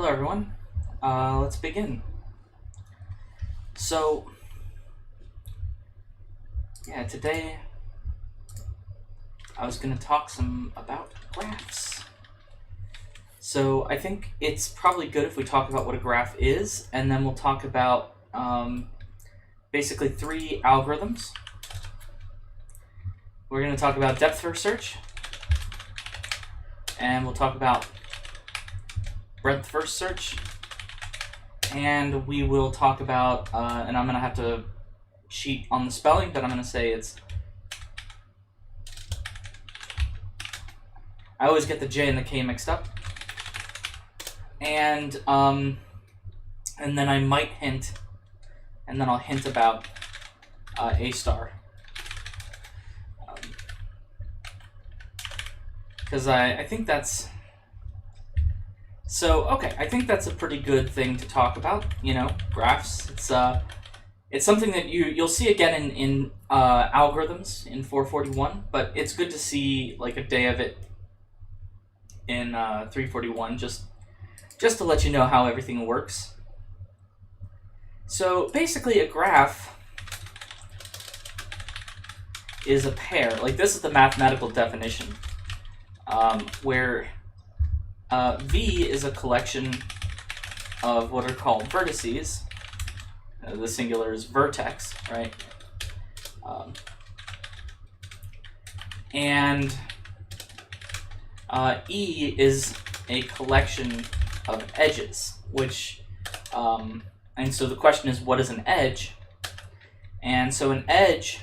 Hello everyone, let's begin. So, yeah, today I was going to talk some about graphs. So I think it's probably good if we talk about what a graph is, and then we'll talk about basically three algorithms. We're going to talk about depth first search, and we'll talk about breadth first search, and we will talk about, and I'm going to have to cheat on the spelling, but I'm going to say it's, I always get the J and the K mixed up, and then I might hint, and then I'll hint about A star. Because I think that's... So, okay, I think that's a pretty good thing to talk about, graphs. It's something that you'll see again in algorithms in 441, but it's good to see like a day of it in 341, just to let you know how everything works. So basically a graph is a pair. Like, this is the mathematical definition, where V is a collection of what are called vertices. The singular is vertex, right? And E is a collection of edges, which, and so the question is, what is an edge? And so an edge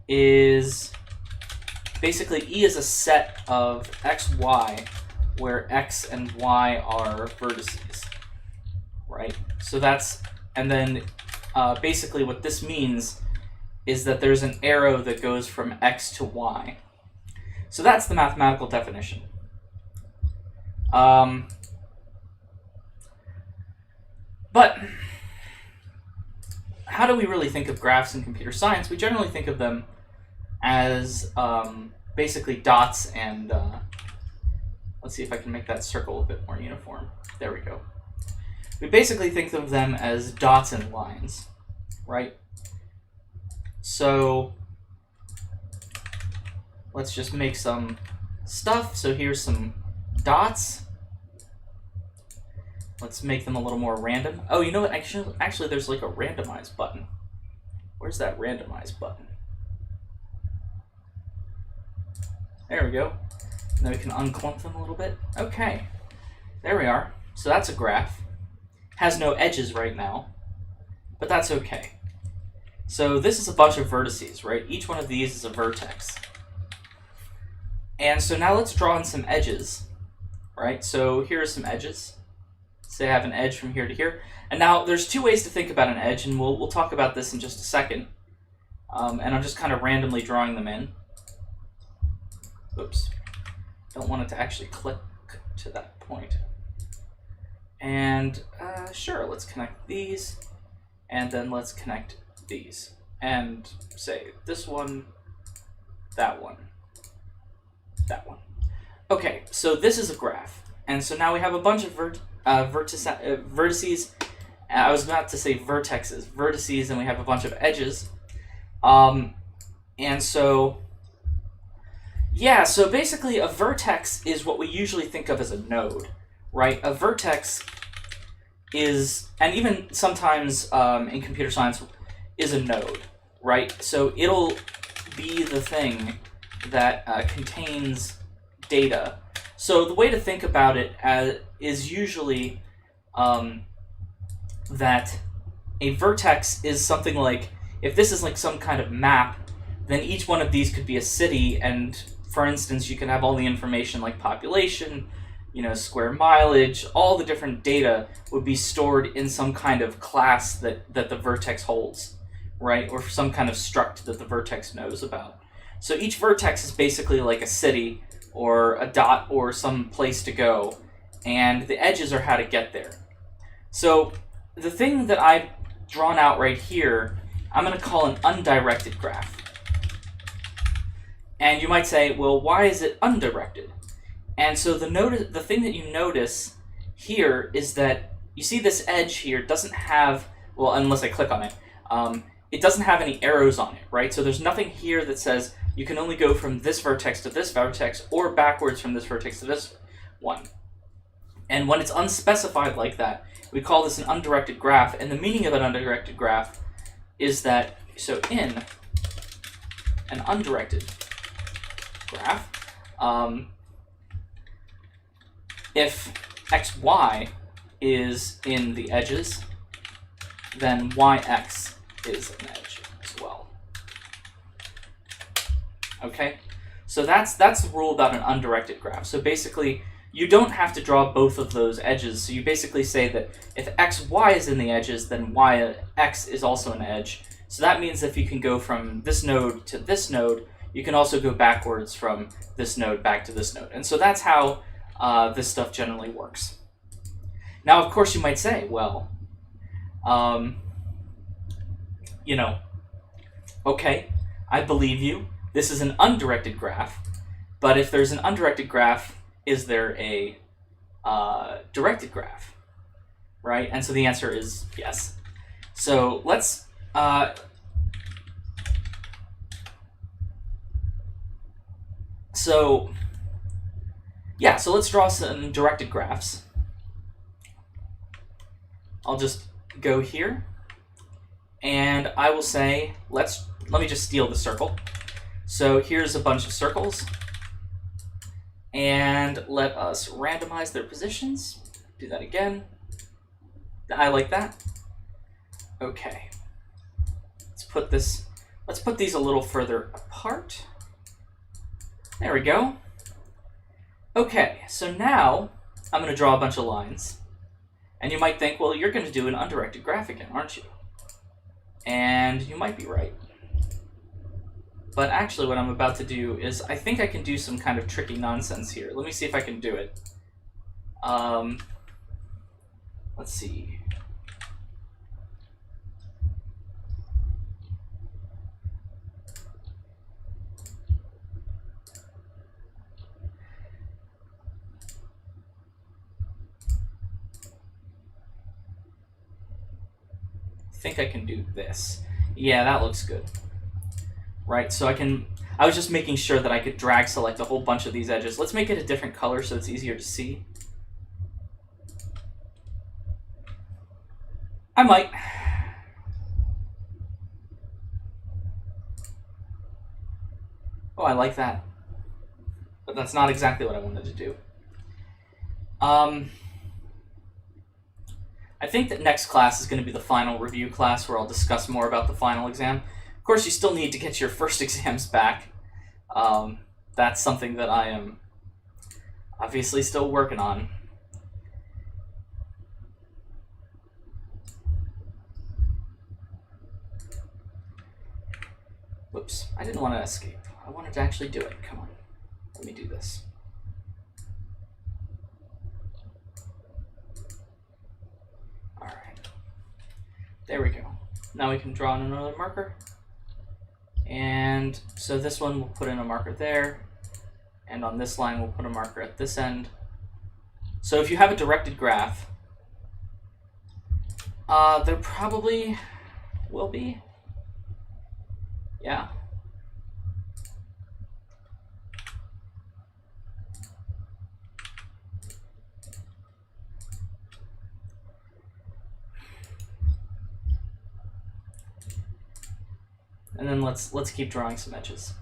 is basically, E is a set of x, y, where x and y are vertices, right? So that's, and then basically what this means is that there's an arrow that goes from x to y. So that's the mathematical definition. But how do we really think of graphs in computer science? We generally think of them as basically dots and let's see if I can make that circle a bit more uniform. There we go. We basically think of them as dots and lines, right? So let's just make some stuff. So here's some dots. Let's make them a little more random. Oh, you know what? Actually, there's like a randomize button. Where's that randomize button? There we go. Then we can unclump them a little bit. Okay, there we are. So that's a graph. Has no edges right now, but that's okay. So this is a bunch of vertices, right? Each one of these is a vertex. And so now let's draw in some edges, right? So here are some edges. Say I have an edge from here to here. And now there's two ways to think about an edge, and we'll talk about this in just a second. And I'm just kind of randomly drawing them in. Oops. Don't want it to actually click to that point. And sure, let's connect these, and then let's connect these. And say this one, that one, that one. Okay, so this is a graph. And so now we have a bunch of vertices. I was about to say vertexes. Vertices, and we have a bunch of edges. And so... yeah, so basically a vertex is what we usually think of as a node, right? A vertex is, and even sometimes in computer science, is a node, right? So it'll be the thing that contains data. So the way to think about it is usually that a vertex is something like, if this is like some kind of map, then each one of these could be a city, and for instance, you can have all the information like population, square mileage, all the different data would be stored in some kind of class that the vertex holds, right? Or some kind of struct that the vertex knows about. So each vertex is basically like a city or a dot or some place to go, and the edges are how to get there. So the thing that I've drawn out right here, I'm going to call an undirected graph. And you might say, well, why is it undirected? And so the thing that you notice here is that you see this edge here doesn't have, well, unless I click on it, it doesn't have any arrows on it, right? So there's nothing here that says you can only go from this vertex to this vertex or backwards from this vertex to this one. And when it's unspecified like that, we call this an undirected graph. And the meaning of an undirected graph is that, so in an undirected graph, if xy is in the edges, then yx is an edge as well. Okay? So that's the rule about an undirected graph. So basically, you don't have to draw both of those edges. So you basically say that if xy is in the edges, then yx is also an edge. So that means if you can go from this node to this node, you can also go backwards from this node back to this node. And so that's how this stuff generally works. Now, of course, you might say, well, you know, okay, I believe you. This is an undirected graph. But if there's an undirected graph, is there a directed graph, right? And so the answer is yes. So let's so let's draw some directed graphs. I'll just go here, and I will say let me just steal the circle. So here's a bunch of circles. And let us randomize their positions. Do that again. I like that. Okay. Let's put these a little further apart. There we go. Okay, so now I'm going to draw a bunch of lines. And you might think, well, you're going to do an undirected graph again, aren't you? And you might be right. But actually what I'm about to do is, I think I can do some kind of tricky nonsense here. Let me see if I can do it. Let's see. I think I can do this. Yeah, that looks good. Right, so I was just making sure that I could drag select a whole bunch of these edges. Let's make it a different color so it's easier to see. I might. Oh, I like that. But that's not exactly what I wanted to do. I think that next class is going to be the final review class where I'll discuss more about the final exam. Of course, you still need to get your first exams back. That's something that I am obviously still working on. Whoops, I didn't want to escape. I wanted to actually do it. Come on, let me do this. All right, there we go. Now we can draw in another marker. And so this one, we'll put in a marker there. And on this line, we'll put a marker at this end. So if you have a directed graph, there probably will be. Yeah. And then let's keep drawing some edges.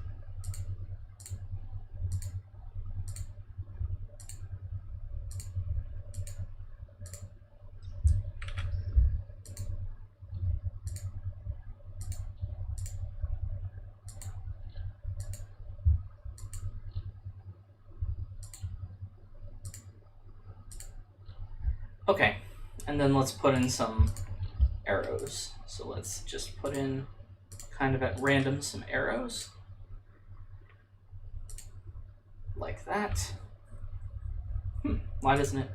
Okay, and then let's put in some arrows. So let's just put in kind of at random some arrows like that. Why doesn't it?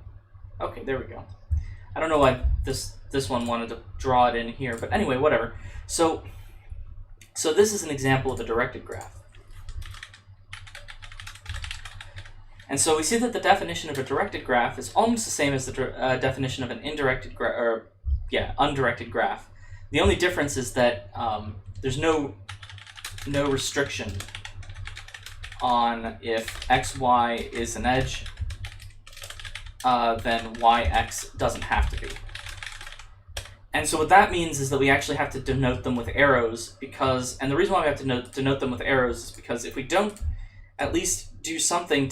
Okay, there we go. I don't know why this one wanted to draw it in here, but anyway, whatever. So this is an example of a directed graph. And so we see that the definition of a directed graph is almost the same as the definition of an undirected graph. The only difference is that there's no restriction on if xy is an edge, then yx doesn't have to be. And so what that means is that we actually have to denote them with arrows because, and the reason why we have to denote them with arrows is because if we don't at least do something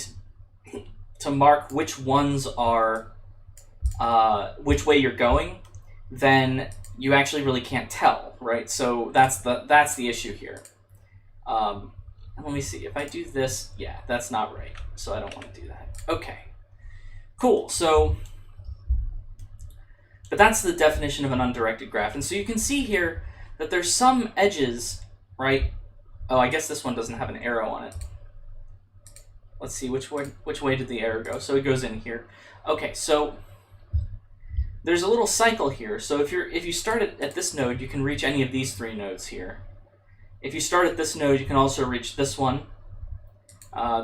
to mark which ones are, which way you're going, then you actually really can't tell, right? So that's the issue here. Let me see, if I do this, yeah, that's not right. So I don't want to do that. Okay, cool, so, but that's the definition of an undirected graph. And so you can see here that there's some edges, right? Oh, I guess this one doesn't have an arrow on it. Let's see, which way did the arrow go? So it goes in here. Okay, so there's a little cycle here. So if you start at this node, you can reach any of these 3 nodes here. If you start at this node, you can also reach this one.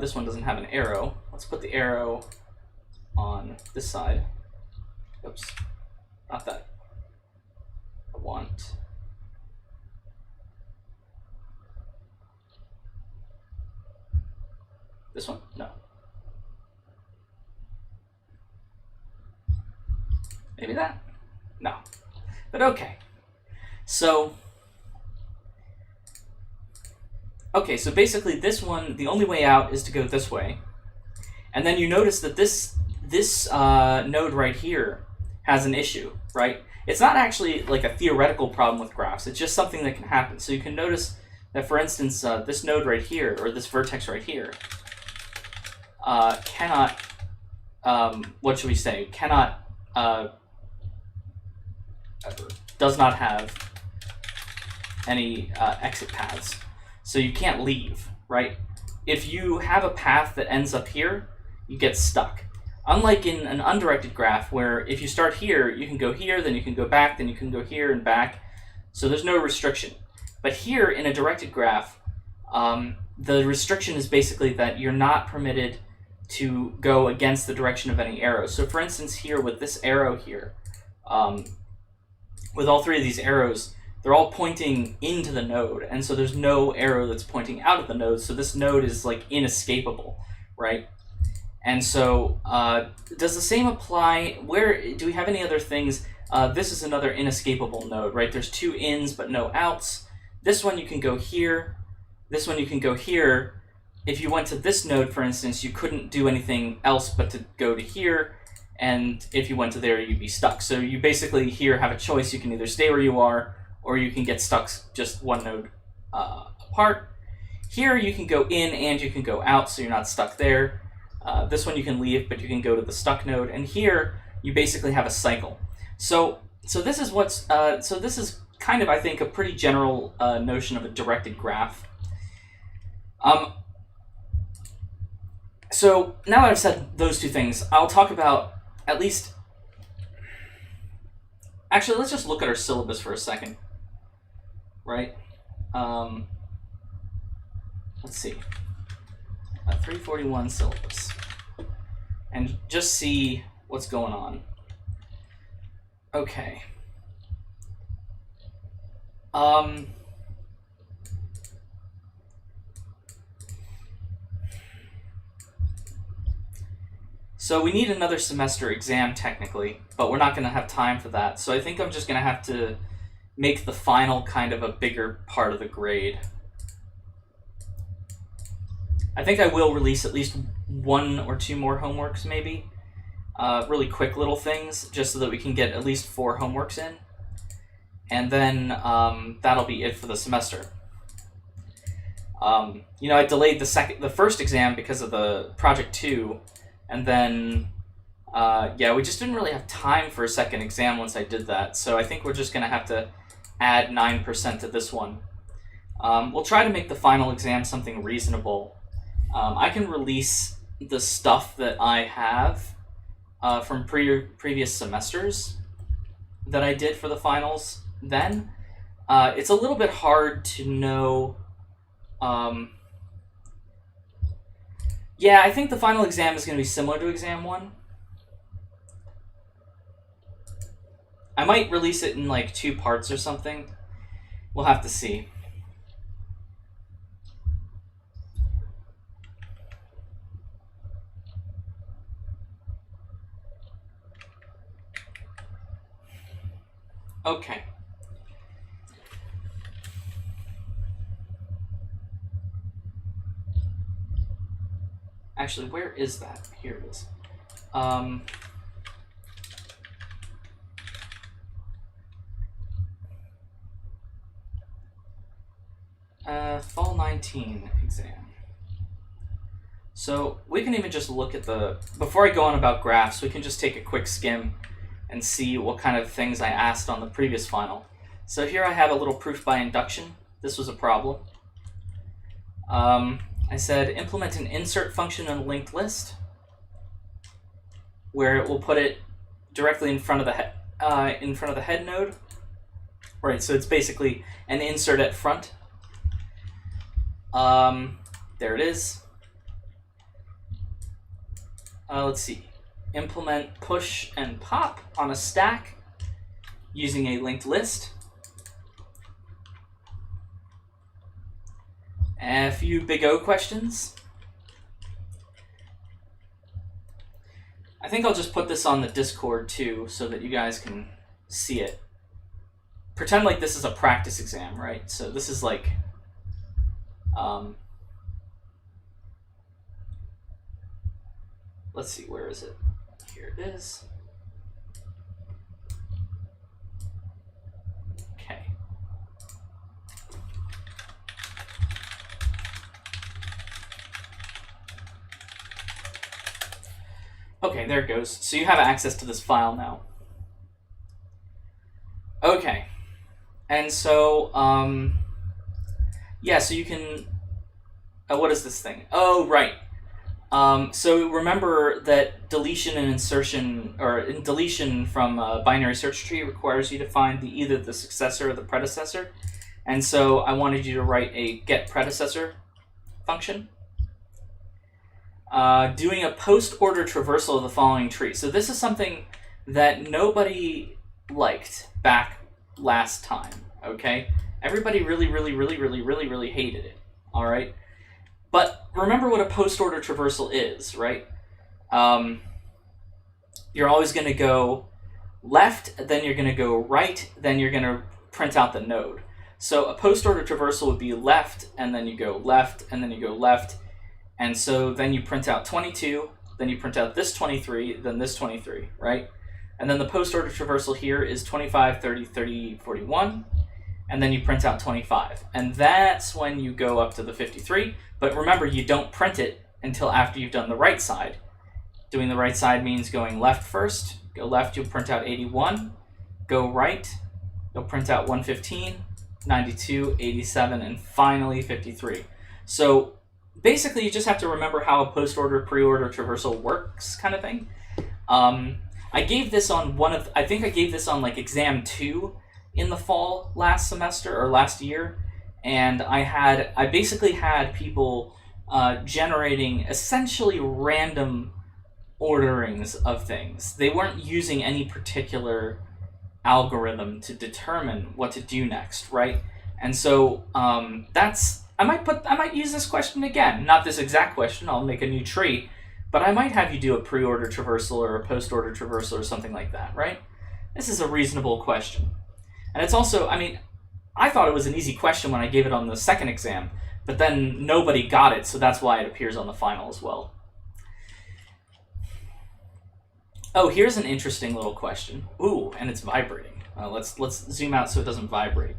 This one doesn't have an arrow. Let's put the arrow on this side. Oops, not that. I want. This one? No. Maybe that? No. But okay. So basically this one, the only way out is to go this way. And then you notice that this node right here has an issue, right? It's not actually like a theoretical problem with graphs. It's just something that can happen. So you can notice that, for instance, this node right here, or this vertex right here, cannot, what should we say, cannot, does not have any exit paths. So you can't leave, right? If you have a path that ends up here, you get stuck. Unlike in an undirected graph, where if you start here, you can go here, then you can go back, then you can go here and back. So there's no restriction. But here in a directed graph, the restriction is basically that you're not permitted to go against the direction of any arrow. So for instance, here with this arrow here, with all 3 of these arrows, they're all pointing into the node, and so there's no arrow that's pointing out of the node, so this node is like inescapable, right? And so does the same apply? Where do we have any other things? This is another inescapable node, right? There's 2 ins but no outs. This one you can go here. This one you can go here. If you went to this node, for instance, you couldn't do anything else but to go to here. And if you went to there, you'd be stuck. So you basically here have a choice. You can either stay where you are, or you can get stuck just 1 node apart. Here you can go in and you can go out, so you're not stuck there. This one you can leave, but you can go to the stuck node. And here you basically have a cycle. So this is what's so this is kind of, I think, a pretty general notion of a directed graph. So now that I've said those 2 things, I'll talk about at least. Actually, let's just look at our syllabus for a second. Right? Let's see. 341 syllabus. And just see what's going on. Okay. So we need another semester exam technically, but we're not going to have time for that. So I think I'm just going to have to make the final kind of a bigger part of the grade. I think I will release at least 1 or 2 more homeworks maybe. Really quick little things, just so that we can get at least 4 homeworks in. And then that'll be it for the semester. You know, I delayed the first exam because of the Project 2, and then, yeah, we just didn't really have time for a second exam once I did that, so I think we're just going to have to add 9% to this one. We'll try to make the final exam something reasonable. I can release the stuff that I have from previous semesters that I did for the finals then. It's a little bit hard to know. Yeah, I think the final exam is going to be similar to exam 1. I might release it in like 2 parts or something. We'll have to see. Okay. Actually, where is that? Here it is. Fall 19 exam. So we can even just look at the... Before I go on about graphs, we can just take a quick skim and see what kind of things I asked on the previous final. So here I have a little proof by induction. This was a problem. I said implement an insert function in a linked list where it will put it directly in front of the head node. Right, so it's basically an insert at front. There it is. Let's see. Implement push and pop on a stack using a linked list. A few big O questions. I think I'll just put this on the Discord too so that you guys can see it. Pretend like this is a practice exam, right? So this is like... let's see, where is it? Here it is. Okay. Okay, there it goes. So you have access to this file now. Okay. And so, yeah, so you can... what is this thing? Oh, right. So remember that deletion and insertion, or deletion from a binary search tree requires you to find either the successor or the predecessor. And so I wanted you to write a get predecessor function. Doing a post-order traversal of the following tree. So this is something that nobody liked back last time, okay? Everybody really hated it, all right? But remember what a post-order traversal is, right? You're always going to go left, then you're going to go right, then you're going to print out the node. So a post-order traversal would be left, and then you go left, and then you go left, and so then you print out 22, then you print out this 23, then this 23, right? And then the post-order traversal here is 25, 30, 30, 41, and then you print out 25. And that's when you go up to the 53. But remember, you don't print it until after you've done the right side. Doing the right side means going left first. Go left, you'll print out 81. Go right, you'll print out 115, 92, 87, and finally 53. So basically, you just have to remember how a post-order, pre-order traversal works, kind of thing. I gave this on I think I gave this on like exam 2 in the fall last semester or last year, and I basically had people generating essentially random orderings of things. They weren't using any particular algorithm to determine what to do next, right? And so I might use this question again. Not this exact question. I'll make a new tree, but I might have you do a pre-order traversal or a post-order traversal or something like that, right? This is a reasonable question. And it's also, I mean, I thought it was an easy question when I gave it on the second exam, but then nobody got it, so that's why it appears on the final as well. Oh, here's an interesting little question. Ooh, and it's vibrating. Let's zoom out so it doesn't vibrate.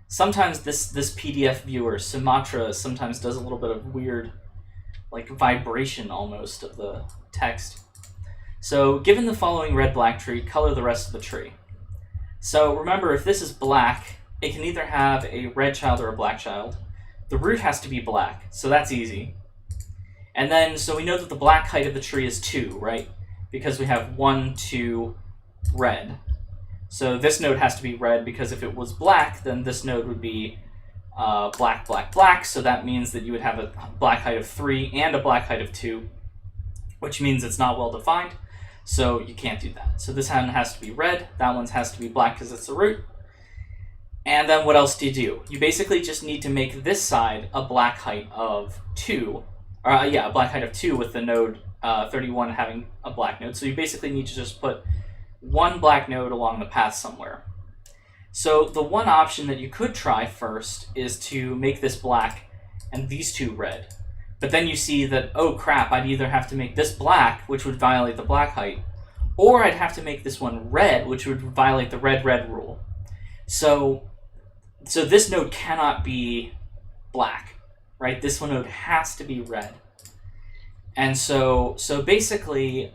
Sometimes this PDF viewer, Sumatra, sometimes does a little bit of weird, like vibration almost of the text. So, given the following red-black tree, color the rest of the tree. So remember, if this is black, it can either have a red child or a black child. The root has to be black, so that's easy. And then, so we know that the black height of the tree is 2, right? Because we have 1, 2, red. So this node has to be red, because if it was black, then this node would be black, black, black, so that means that you would have a black height of 3 and a black height of 2, which means it's not well defined, so you can't do that. So this one has to be red, that one has to be black because it's a root. And then what else do? You basically just need to make this side a black height of 2, a black height of 2 with the node 31 having a black node. So you basically need to just put one black node along the path somewhere. So the one option that you could try first is to make this black and these two red. But then you see that, oh crap, I'd either have to make this black, which would violate the black height, or I'd have to make this one red, which would violate the red-red rule. So this node cannot be black, right? This one node has to be red. And so basically,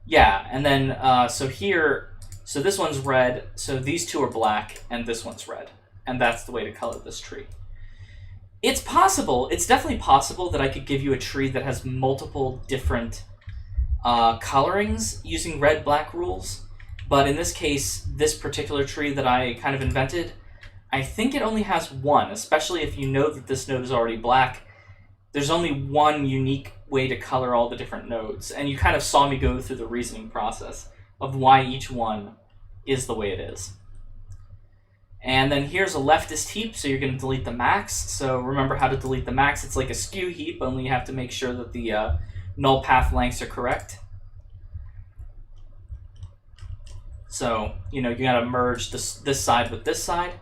yeah, and then, so here, so this one's red, so these two are black, and this one's red. And that's the way to color this tree. It's possible, it's definitely possible that I could give you a tree that has multiple different colorings using red-black rules. But in this case, this particular tree that I kind of invented, I think it only has one, especially if you know that this node is already black. There's only one unique way to color all the different nodes, and you kind of saw me go through the reasoning process of why each one is the way it is. And then here's a leftist heap, so you're going to delete the max. So remember how to delete the max. It's like a skew heap, only you have to make sure that the null path lengths are correct. So, you know, you got to merge this side with this side.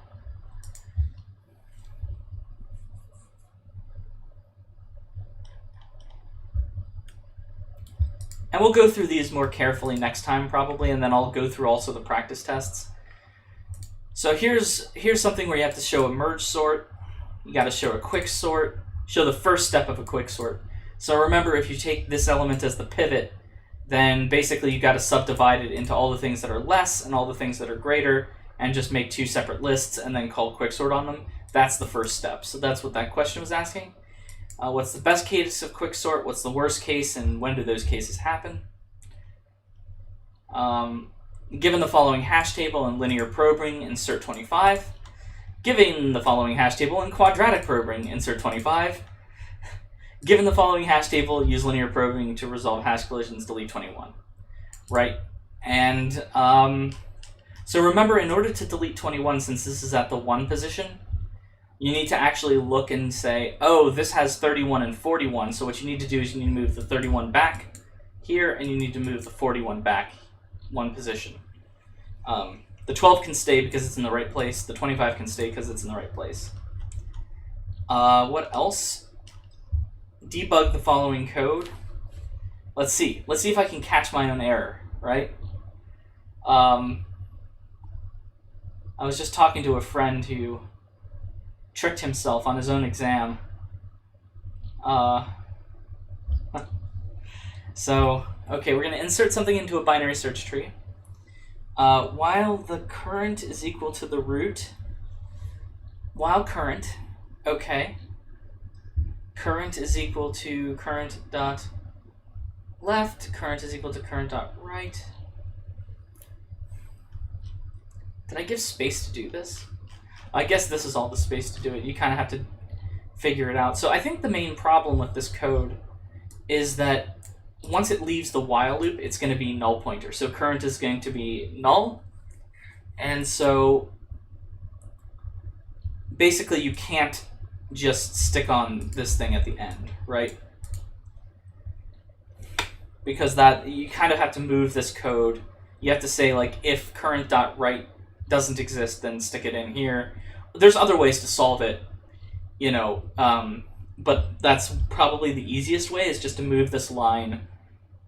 And we'll go through these more carefully next time, probably, and then I'll go through also the practice tests. So here's something where you have to show a merge sort. You got to show a quick sort. Show the first step of a quick sort. So remember, if you take this element as the pivot, then basically you got to subdivide it into all the things that are less and all the things that are greater, and just make two separate lists and then call quicksort on them. That's the first step. So that's what that question was asking. What's the best case of quicksort? What's the worst case, and when do those cases happen? Given the following hash table in linear probing, insert 25. Given the following hash table in quadratic probing, insert 25. Given the following hash table, use linear probing to resolve hash collisions, delete 21. Right? And so remember, in order to delete 21, since this is at the 1 position, you need to actually look and say, oh, this has 31 and 41, so what you need to do is you need to move the 31 back here, and you need to move the 41 back 1 position. The 12 can stay because it's in the right place. The 25 can stay because it's in the right place. What else? Debug the following code. Let's see. Let's see if I can catch my own error, right? I was just talking to a friend who tricked himself on his own exam. So, okay, we're going to insert something into a binary search tree. While the current is equal to the root, while current, okay, current is equal to current dot left, current is equal to current dot right. Did I give space to do this? I guess this is all the space to do it. You kind of have to figure it out. So I think the main problem with this code is that once it leaves the while loop, it's going to be null pointer. So current is going to be null. And so basically you can't just stick on this thing at the end, right? Because that you kind of have to move this code. You have to say, like, if current.write doesn't exist, then stick it in here. There's other ways to solve it, you know, but that's probably the easiest way, is just to move this line,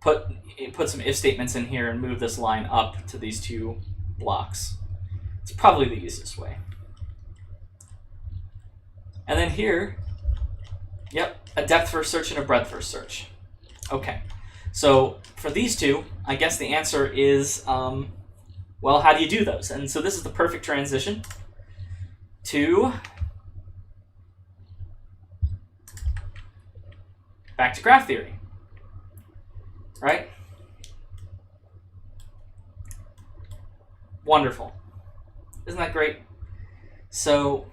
put some if statements in here and move this line up to these two blocks. It's probably the easiest way. And then here, yep, a depth first search and a breadth first search. Okay, so for these two, I guess the answer is, well, how do you do those? And so this is the perfect transition to back to graph theory, right? Wonderful. Isn't that great? So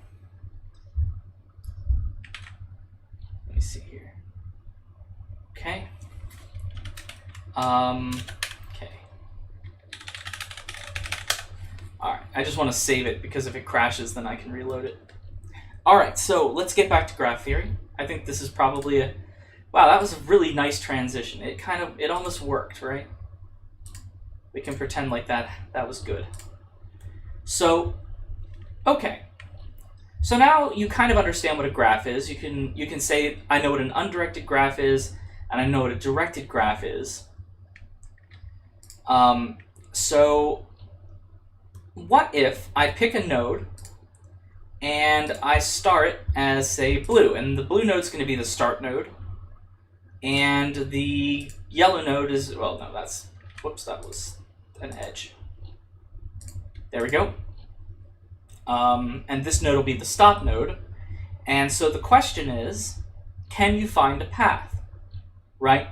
see here. Okay. Okay. Alright, I just want to save it because if it crashes, then I can reload it. Alright, so let's get back to graph theory. I think this is probably a... Wow, that was a really nice transition. It almost worked, right? We can pretend like that was good. So, okay. So now you kind of understand what a graph is. You can say, I know what an undirected graph is, and I know what a directed graph is. So what if I pick a node and I start it as, say, blue, and the blue node's going to be the start node, and the yellow node is, well, no, that's, whoops, that was an edge. There we go. And this node will be the stop node. And so the question is, can you find a path? Right?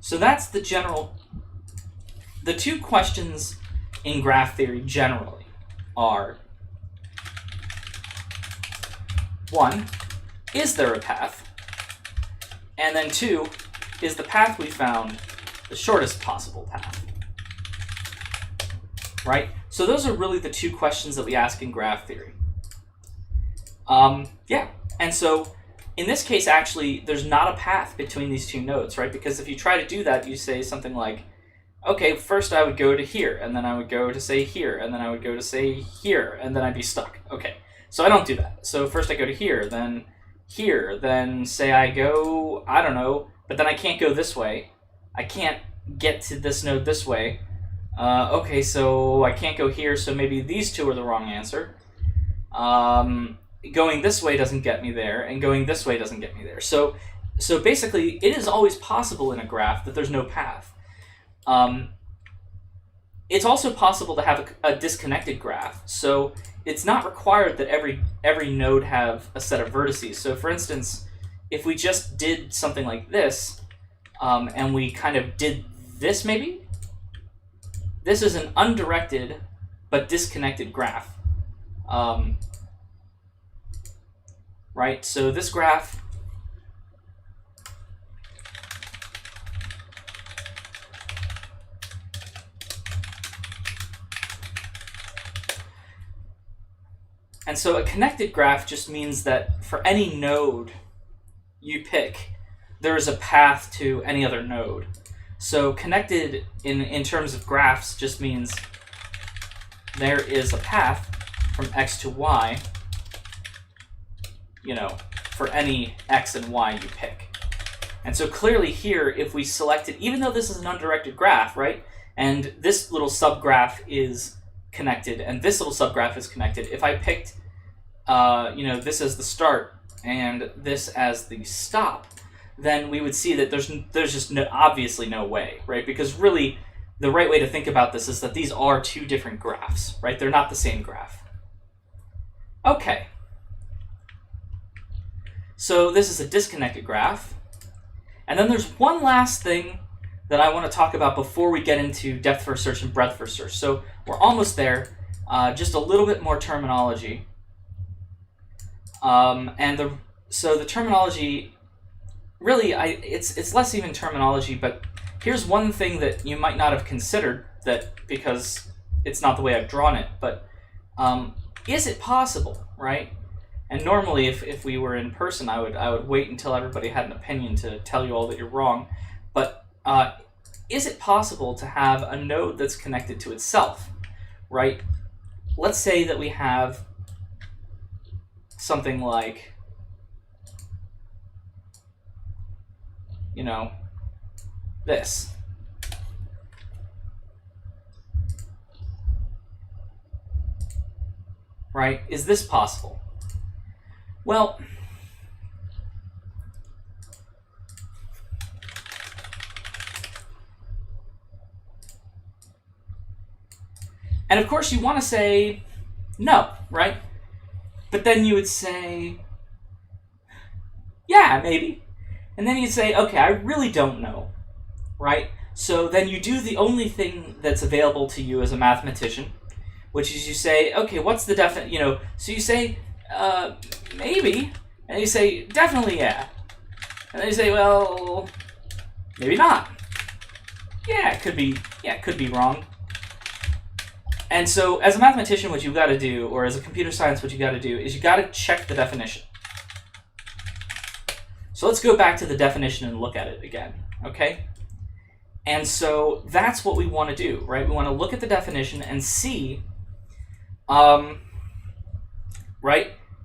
So that's the general... The two questions in graph theory generally are, one, is there a path? And then two, is the path we found the shortest possible path? Right? So those are really the two questions that we ask in graph theory. Yeah, and so in this case, actually, there's not a path between these two nodes, right? Because if you try to do that, you say something like, okay, first I would go to here, and then I would go to, say, here, and then I would go to, say, here, and then I'd be stuck. Okay, so I don't do that. So first I go to here, then say I go, I don't know, but then I can't go this way. I can't get to this node this way. Okay, so I can't go here, so maybe these two are the wrong answer. Going this way doesn't get me there, and going this way doesn't get me there. So basically, it is always possible in a graph that there's no path. It's also possible to have a disconnected graph. So it's not required that every node have a set of vertices. So for instance, if we just did something like this, and we kind of did this maybe, this is an undirected but disconnected graph. Right? So this graph and so a connected graph just means that for any node you pick, there is a path to any other node. So connected in terms of graphs just means there is a path from x to y, you know, for any x and y you pick. And so clearly here, if we selected, even though this is an undirected graph, right, and this little subgraph is connected and this little subgraph is connected, if I picked, you know, this as the start and this as the stop, then we would see that there's just obviously no way, right? Because really, the right way to think about this is that these are two different graphs, right? They're not the same graph. Okay. So this is a disconnected graph. And then there's one last thing that I want to talk about before we get into depth first search and breadth first search. So we're almost there. Just a little bit more terminology. So the terminology, really, it's less even terminology, but here's one thing that you might not have considered, that because it's not the way I've drawn it, but is it possible, right? And normally, if we were in person, I would wait until everybody had an opinion to tell you all that you're wrong. But is it possible to have a node that's connected to itself, right? Let's say that we have something like, you know, this. Right? Is this possible? Well, and of course you want to say no, right? But then you would say, yeah, maybe. And then you'd say, okay, I really don't know, right? So then you do the only thing that's available to you as a mathematician, which is you say, okay, what's the definite, you know, so you say, maybe, and you say, definitely, yeah. And then you say, well, maybe not. Yeah, it could be. Yeah, it could be wrong. And so, as a mathematician, what you've got to do, or as a computer science, what you got to do, is you got to check the definition. So let's go back to the definition and look at it again, okay? And so that's what we want to do, right? We want to look at the definition and see, right?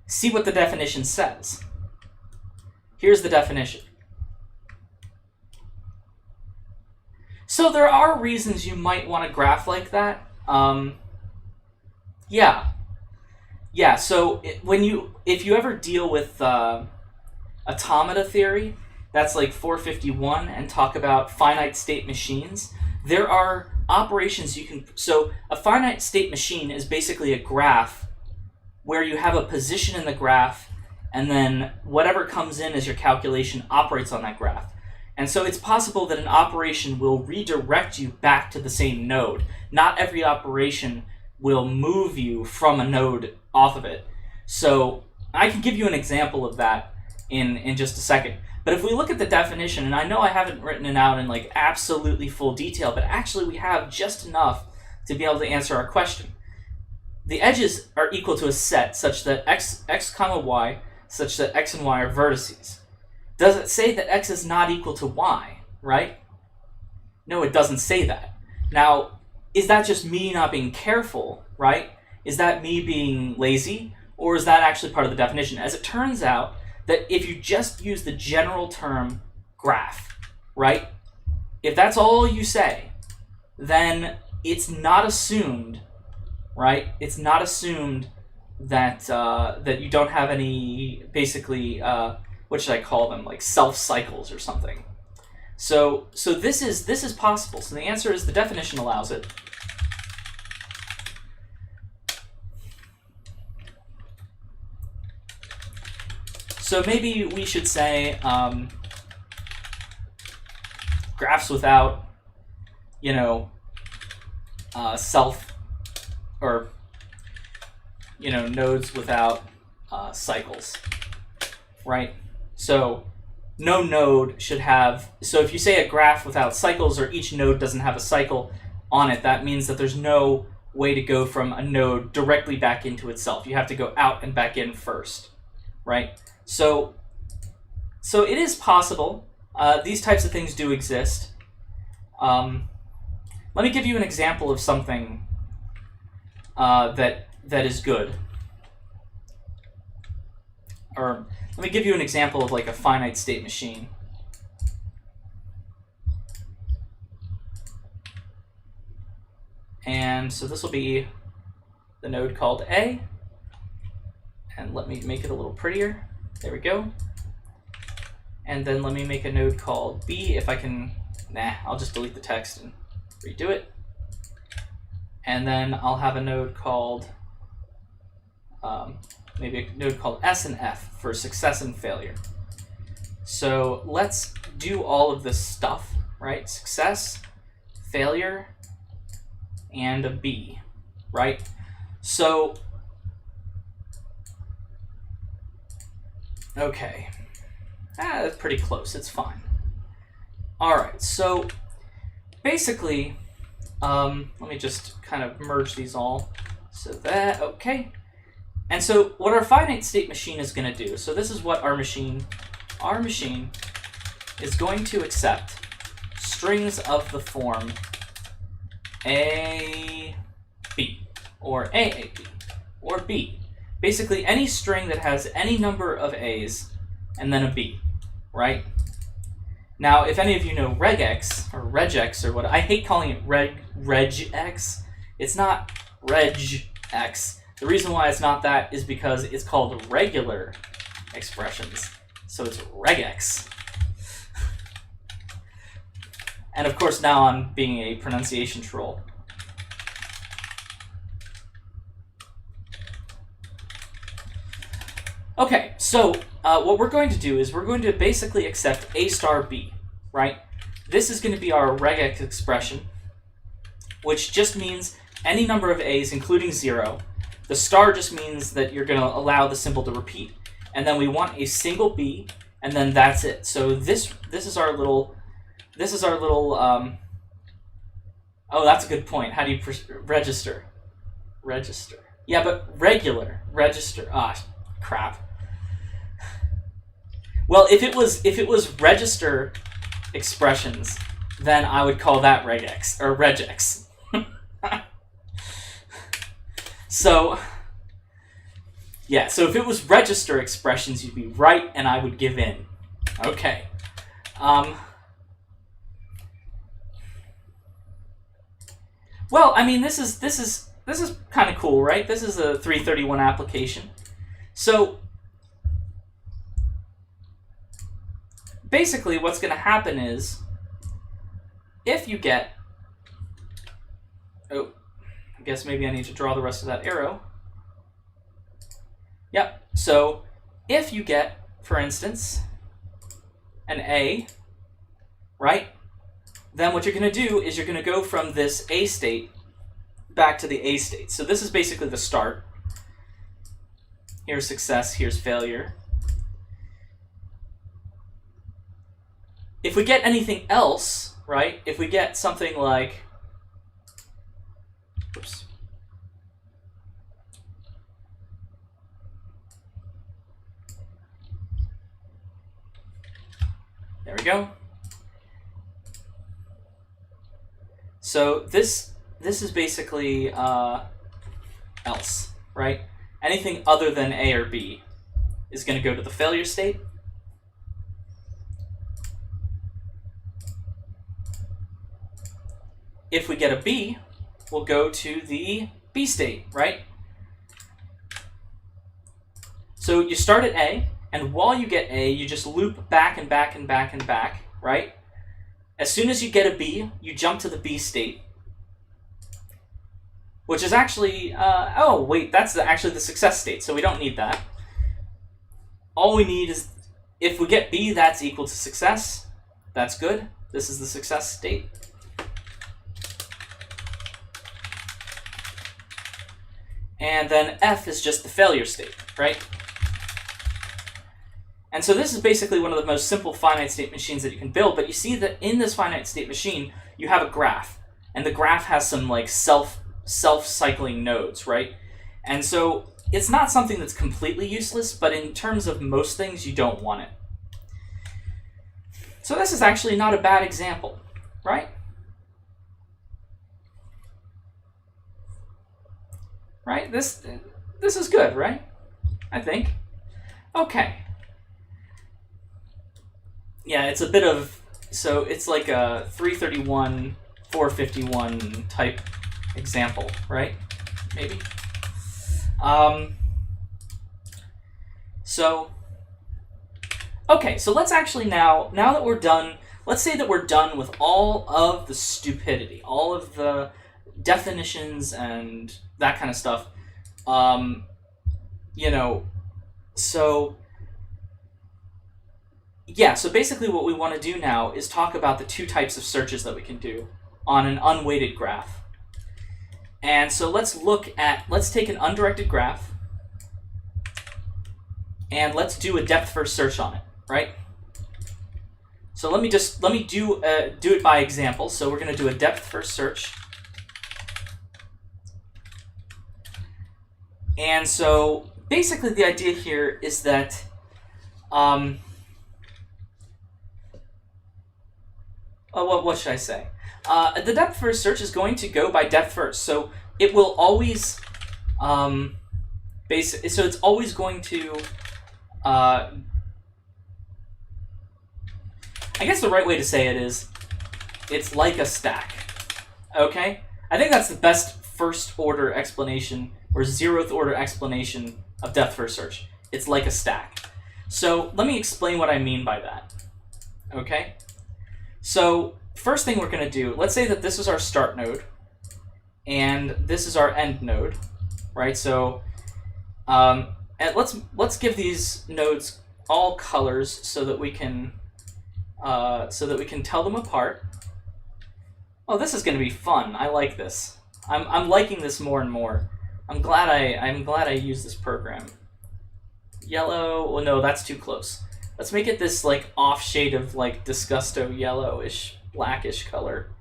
See what the definition says. Here's the definition. So there are reasons you might want to graph like that. Yeah. So if you ever deal with automata theory, that's like 451, and talk about finite state machines, there are operations you can. So a finite state machine is basically a graph where you have a position in the graph, and then whatever comes in as your calculation operates on that graph. And so it's possible that an operation will redirect you back to the same node. Not every operation will move you from a node off of it. So I can give you an example of that in just a second. But if we look at the definition, and I know I haven't written it out in like absolutely full detail, but actually we have just enough to be able to answer our question. The edges are equal to a set such that x comma y, such that x and y are vertices. Does it say that x is not equal to y, right? No, it doesn't say that. Now, is that just me not being careful, right? Is that me being lazy? Or is that actually part of the definition? As it turns out, that if you just use the general term graph, right? If that's all you say, then it's not assumed, right? It's not assumed that that you don't have any, basically, what should I call them, like self cycles or something. So this is possible. So the answer is the definition allows it. So maybe we should say graphs without, self, or nodes without cycles, right? So no node should have, so if you say a graph without cycles, or each node doesn't have a cycle on it, that means that there's no way to go from a node directly back into itself. You have to go out and back in first, right? So it is possible. These types of things do exist. Let me give you an example of something that is good. Or let me give you an example of like a finite state machine. And so this will be the node called A. And let me make it a little prettier. There we go. And then let me make a node called B. If I can, I'll just delete the text and redo it. And then I'll have a node called, maybe a node called S and F for success and failure. So let's do all of this stuff, right? Success, failure, and a B, right? So, okay. That's pretty close. It's fine. All right. So basically, let me just kind of merge these all. So that, okay. And so what our finite state machine is going to do, so this is what our machine is going to accept strings of the form A, B, or AAB, or B. Basically any string that has any number of A's and then a B, right? Now, if any of you know regex, or regex, or what, I hate calling it regex. It's not regex. The reason why it's not that is because it's called regular expressions. So it's regex. And of course now I'm being a pronunciation troll. Okay, so what we're going to do is we're going to basically accept A star B, right? This is going to be our regex expression, which just means any number of A's, including 0. The star just means that you're going to allow the symbol to repeat. And then we want a single B, and then that's it. So this is our little oh, that's a good point. How do you register? Register. Yeah, but regular register. Ah, crap. Well, if it was register expressions, then I would call that regex or regex. So yeah, so if it was register expressions, you'd be right, and I would give in. Okay. Well, I mean, this is kind of cool, right? This is a 331 application. So basically, what's going to happen is if you get, oh, I guess maybe I need to draw the rest of that arrow. Yep. So if you get, for instance, an A, right? Then what you're going to do is you're going to go from this A state back to the A state. So this is basically the start. Here's success, here's failure. If we get anything else, right? If we get something like, oops. There we go. So this is basically else, right? Anything other than A or B is going to go to the failure state. If we get a B, we'll go to the B state, right? So you start at A, and while you get A, you just loop back and back and back and back, right? As soon as you get a B, you jump to the B state, which is actually, oh, wait, that's actually the success state, so we don't need that. All we need is, if we get B, that's equal to success. That's good. This is the success state. And then F is just the failure state, right? And so this is basically one of the most simple finite state machines that you can build, but you see that in this finite state machine, you have a graph, and the graph has some like self-cycling nodes, right? And so it's not something that's completely useless, but in terms of most things, you don't want it. So this is actually not a bad example, right? Right? This is good, right? I think. Okay. Yeah, it's a bit of, so it's like a 331, 451 type example, right? Maybe. So, okay, so let's actually now that we're done, let's say that we're done with all of the stupidity, all of the definitions and that kind of stuff. You know, so yeah, so basically what we want to do now is talk about the two types of searches that we can do on an unweighted graph. And so let's take an undirected graph and let's do a depth first search on it, right? So let me do it by example. So we're going to do a depth first search. And so basically the idea here is that what should I say? The depth first search is going to go by depth first. So it will always so it's always going to I guess the right way to say it is it's like a stack. Okay? I think that's the best first order explanation or zeroth order explanation of depth first search. It's like a stack. So let me explain what I mean by that. Okay? So first thing we're going to do, let's say that this is our start node and this is our end node, right? So and let's give these nodes all colors so that we can tell them apart. Oh, this is going to be fun. I like this. I'm liking this more and more. I'm glad I used this program. Yellow. Well, no, that's too close. Let's make it this like off shade of like Disgusto yellowish, blackish color.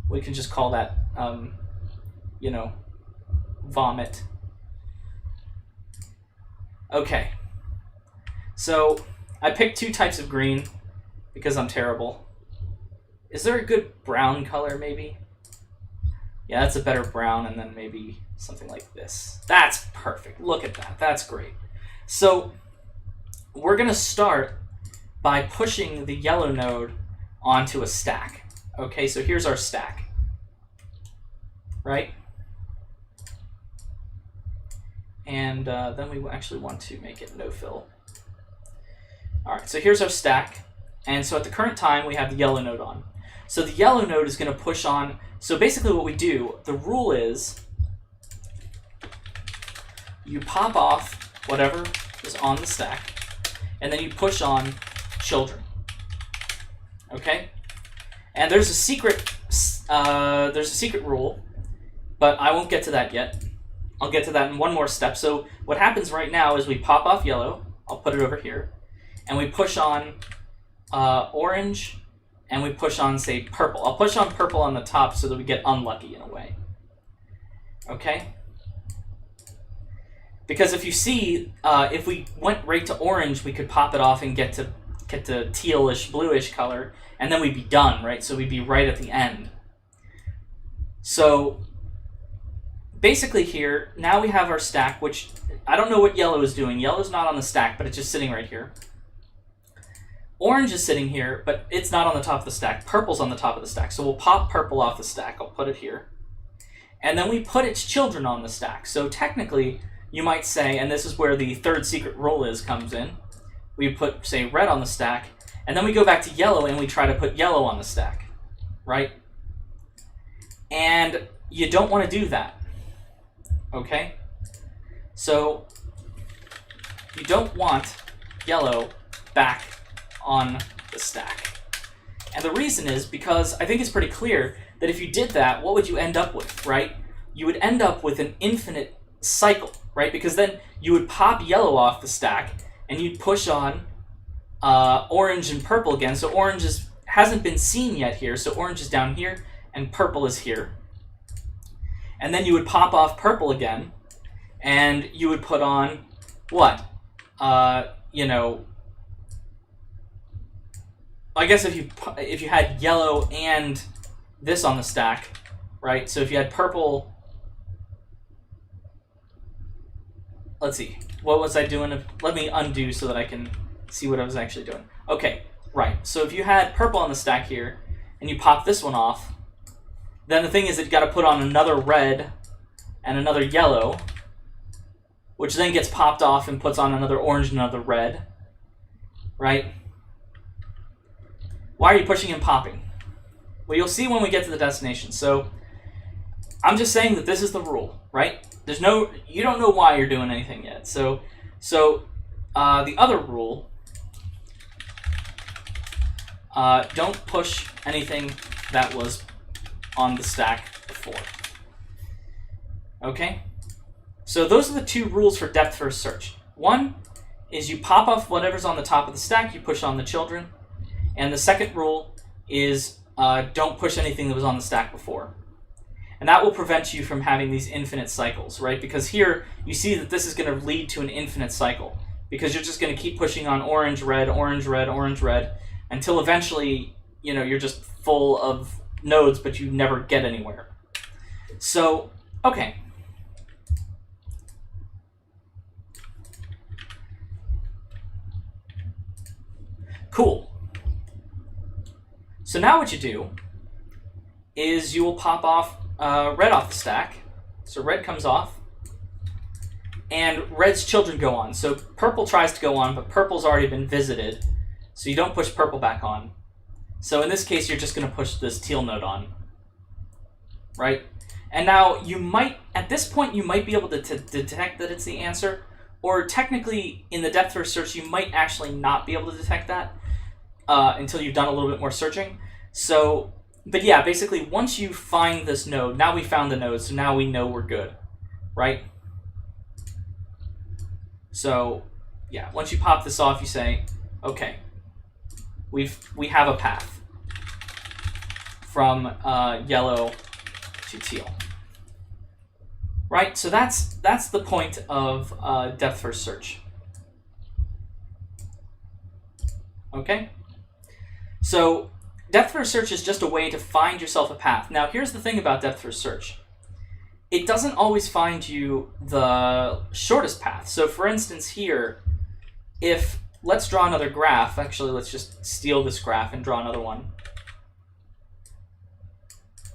We can just call that, you know, vomit. Okay. So I picked 2 types of green because I'm terrible. Is there a good brown color maybe? Yeah, that's a better brown, and then maybe something like this. That's perfect. Look at that. That's great. So we're going to start by pushing the yellow node onto a stack. Okay, so here's our stack, right? And then we actually want to make it no fill. All right, so here's our stack. And so at the current time, we have the yellow node on. So the yellow node is going to push on. So basically what we do, the rule is you pop off whatever is on the stack, and then you push on children. Okay? And there's a secret rule, but I won't get to that yet. I'll get to that in one more step. So what happens right now is we pop off yellow. I'll put it over here. And we push on orange, and we push on, say, purple. I'll push on purple on the top so that we get unlucky in a way. Okay? Because if you see, if we went right to orange, we could pop it off and get to tealish, bluish color, and then we'd be done, right? So we'd be right at the end. So basically here, now we have our stack, which I don't know what yellow is doing. Yellow's not on the stack, but it's just sitting right here. Orange is sitting here, but it's not on the top of the stack. Purple's on the top of the stack. So we'll pop purple off the stack. I'll put it here. And then we put its children on the stack. So technically, you might say, and this is where the third secret rule comes in, we put, say, red on the stack, and then we go back to yellow and we try to put yellow on the stack, right? And you don't want to do that, okay? So you don't want yellow back on the stack. And the reason is because I think it's pretty clear that if you did that, what would you end up with, right? You would end up with an infinite cycle, right? Because then you would pop yellow off the stack and you'd push on orange and purple again. So orange hasn't been seen yet here, so orange is down here and purple is here. And then you would pop off purple again and you would put on what? You know, I guess if you had yellow and this on the stack, right? So if you had purple, let's see, what was I doing? Let me undo so that I can see what I was actually doing. Okay, right. So if you had purple on the stack here and you pop this one off, then the thing is that you got to put on another red and another yellow, which then gets popped off and puts on another orange and another red, right? Why are you pushing and popping? Well, you'll see when we get to the destination. So I'm just saying that this is the rule, right? You don't know why you're doing anything yet. So the other rule, don't push anything that was on the stack before. Okay? So those are the 2 rules for depth first search. One is you pop off whatever's on the top of the stack, you push on the children. And the second rule is don't push anything that was on the stack before. And that will prevent you from having these infinite cycles, right? Because here, you see that this is going to lead to an infinite cycle. Because you're just going to keep pushing on orange, red, orange, red, orange, red, until eventually, you know, you're just full of nodes, but you never get anywhere. So, okay. Cool. So now what you do is you will pop off red off the stack. So red comes off, and red's children go on. So purple tries to go on, but purple's already been visited, so you don't push purple back on. So in this case, you're just going to push this teal node on, right? And now you might, at this point, you might be able to detect that it's the answer, or technically in the depth first search, you might actually not be able to detect that until you've done a little bit more searching. So, but yeah, basically once you find this node, now we found the node, so now we know we're good, right? So yeah, once you pop this off, you say, okay, we have a path from yellow to teal. Right, so that's the point of depth first search. Okay, so depth first search is just a way to find yourself a path. Now, here's the thing about depth first search: it doesn't always find you the shortest path. So, for instance, here, if let's draw another graph. Actually, let's just steal this graph and draw another one.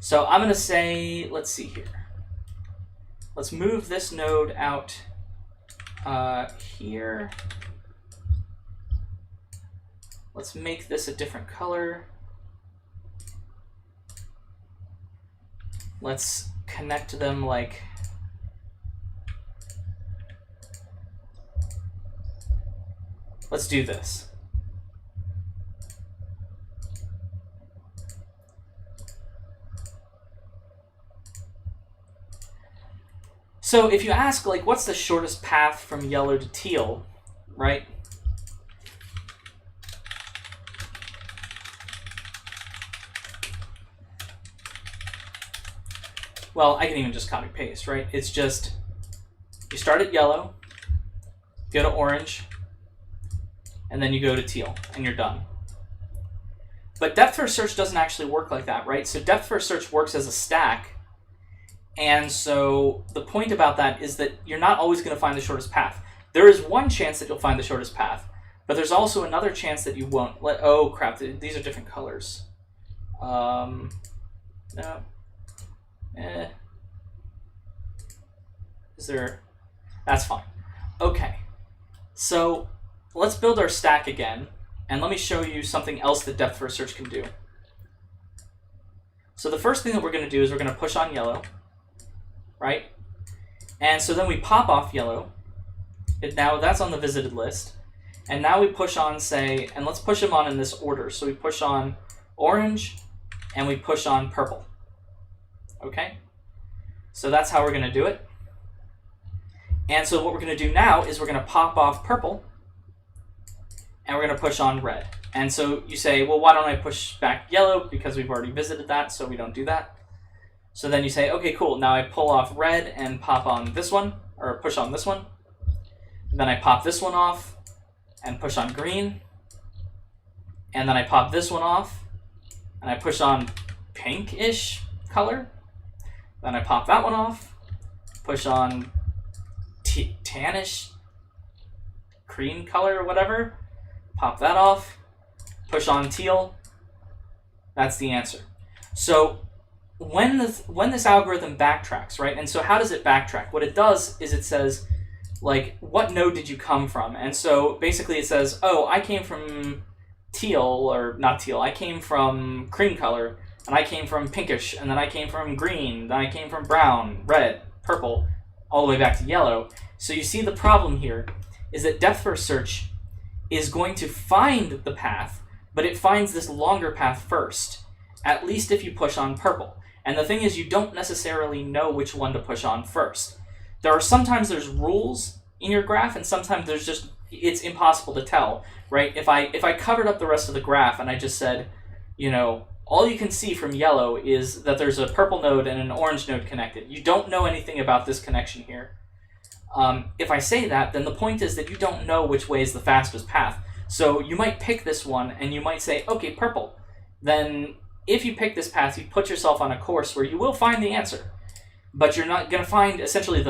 So I'm going to say, let's see here. Let's move this node out here. Let's make this a different color. Let's connect them like... Let's do this. So if you ask, like, what's the shortest path from yellow to teal, right? Well, I can even just copy paste, right? It's just, you start at yellow, go to orange, and then you go to teal, and you're done. But depth first search doesn't actually work like that, right? So depth first search works as a stack, and so the point about that is that you're not always going to find the shortest path. There is one chance that you'll find the shortest path, but there's also another chance that you won't. Oh crap, these are different colors. No. Is there... That's fine. Okay. So let's build our stack again, and let me show you something else that depth first search can do. So the first thing that we're going to do is we're going to push on yellow, right? And so then we pop off yellow. Now that's on the visited list. And now we push on, say, and let's push them on in this order. So we push on orange, and we push on purple. Okay? So that's how we're going to do it. And so what we're going to do now is we're going to pop off purple, and we're going to push on red. And so you say, well, why don't I push back yellow? Because we've already visited that, so we don't do that. So then you say, okay, cool. Now I pull off red and pop on this one, or push on this one. Then I pop this one off and push on green. And then I pop this one off and I push on pink-ish color. Then I pop that one off, push on tannish cream color or whatever, pop that off, push on teal. That's the answer. So when this algorithm backtracks, right? And so how does it backtrack? What it does is it says, like, what node did you come from? And so basically it says, oh, I came from teal, or not teal, I came from cream color, and I came from pinkish, and then I came from green, then I came from brown, red, purple, all the way back to yellow. So you see the problem here is that depth first search is going to find the path, but it finds this longer path first, at least if you push on purple. And the thing is, you don't necessarily know which one to push on first. Sometimes there's rules in your graph, and sometimes there's just, it's impossible to tell, right? If I covered up the rest of the graph and I just said, you know, all you can see from yellow is that there's a purple node and an orange node connected. You don't know anything about this connection here. If I say that, then the point is that you don't know which way is the fastest path. So you might pick this one, and you might say, okay, purple. Then if you pick this path, you put yourself on a course where you will find the answer. But you're not going to find, essentially,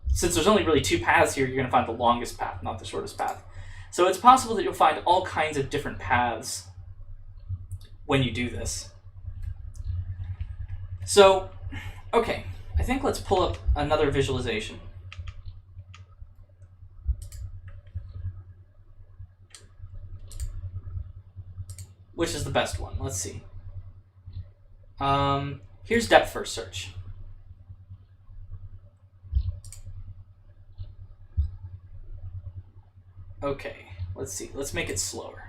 since there's only really two paths here, you're going to find the longest path, not the shortest path. So it's possible that you'll find all kinds of different paths when you do this. So, okay, I think let's pull up another visualization. Which is the best one? Let's see. Here's depth first search. Okay, let's see. Let's make it slower.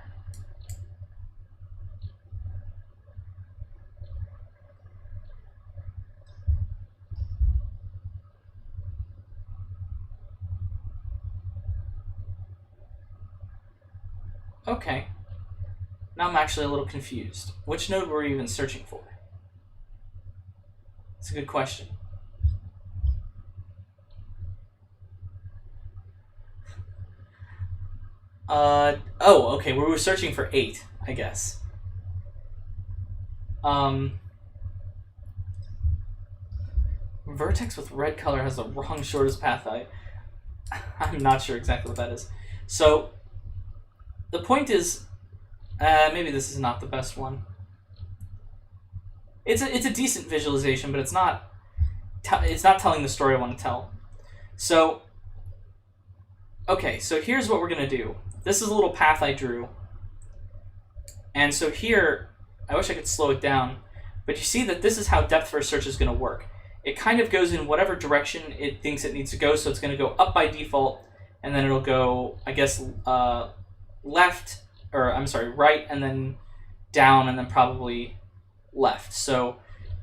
Okay. Now I'm actually a little confused. Which node were we even searching for? It's a good question. Oh, okay, we were searching for 8, I guess. Vertex with red color has the wrong shortest path. I'm not sure exactly what that is. So, the point is, maybe this is not the best one. It's a decent visualization, but it's not telling the story I want to tell. So, okay, so here's what we're going to do. This is a little path I drew. And so here, I wish I could slow it down, but you see that this is how depth first search is going to work. It kind of goes in whatever direction it thinks it needs to go, so it's going to go up by default, and then it'll go, I guess, left, or I'm sorry, right, and then down, and then probably left. So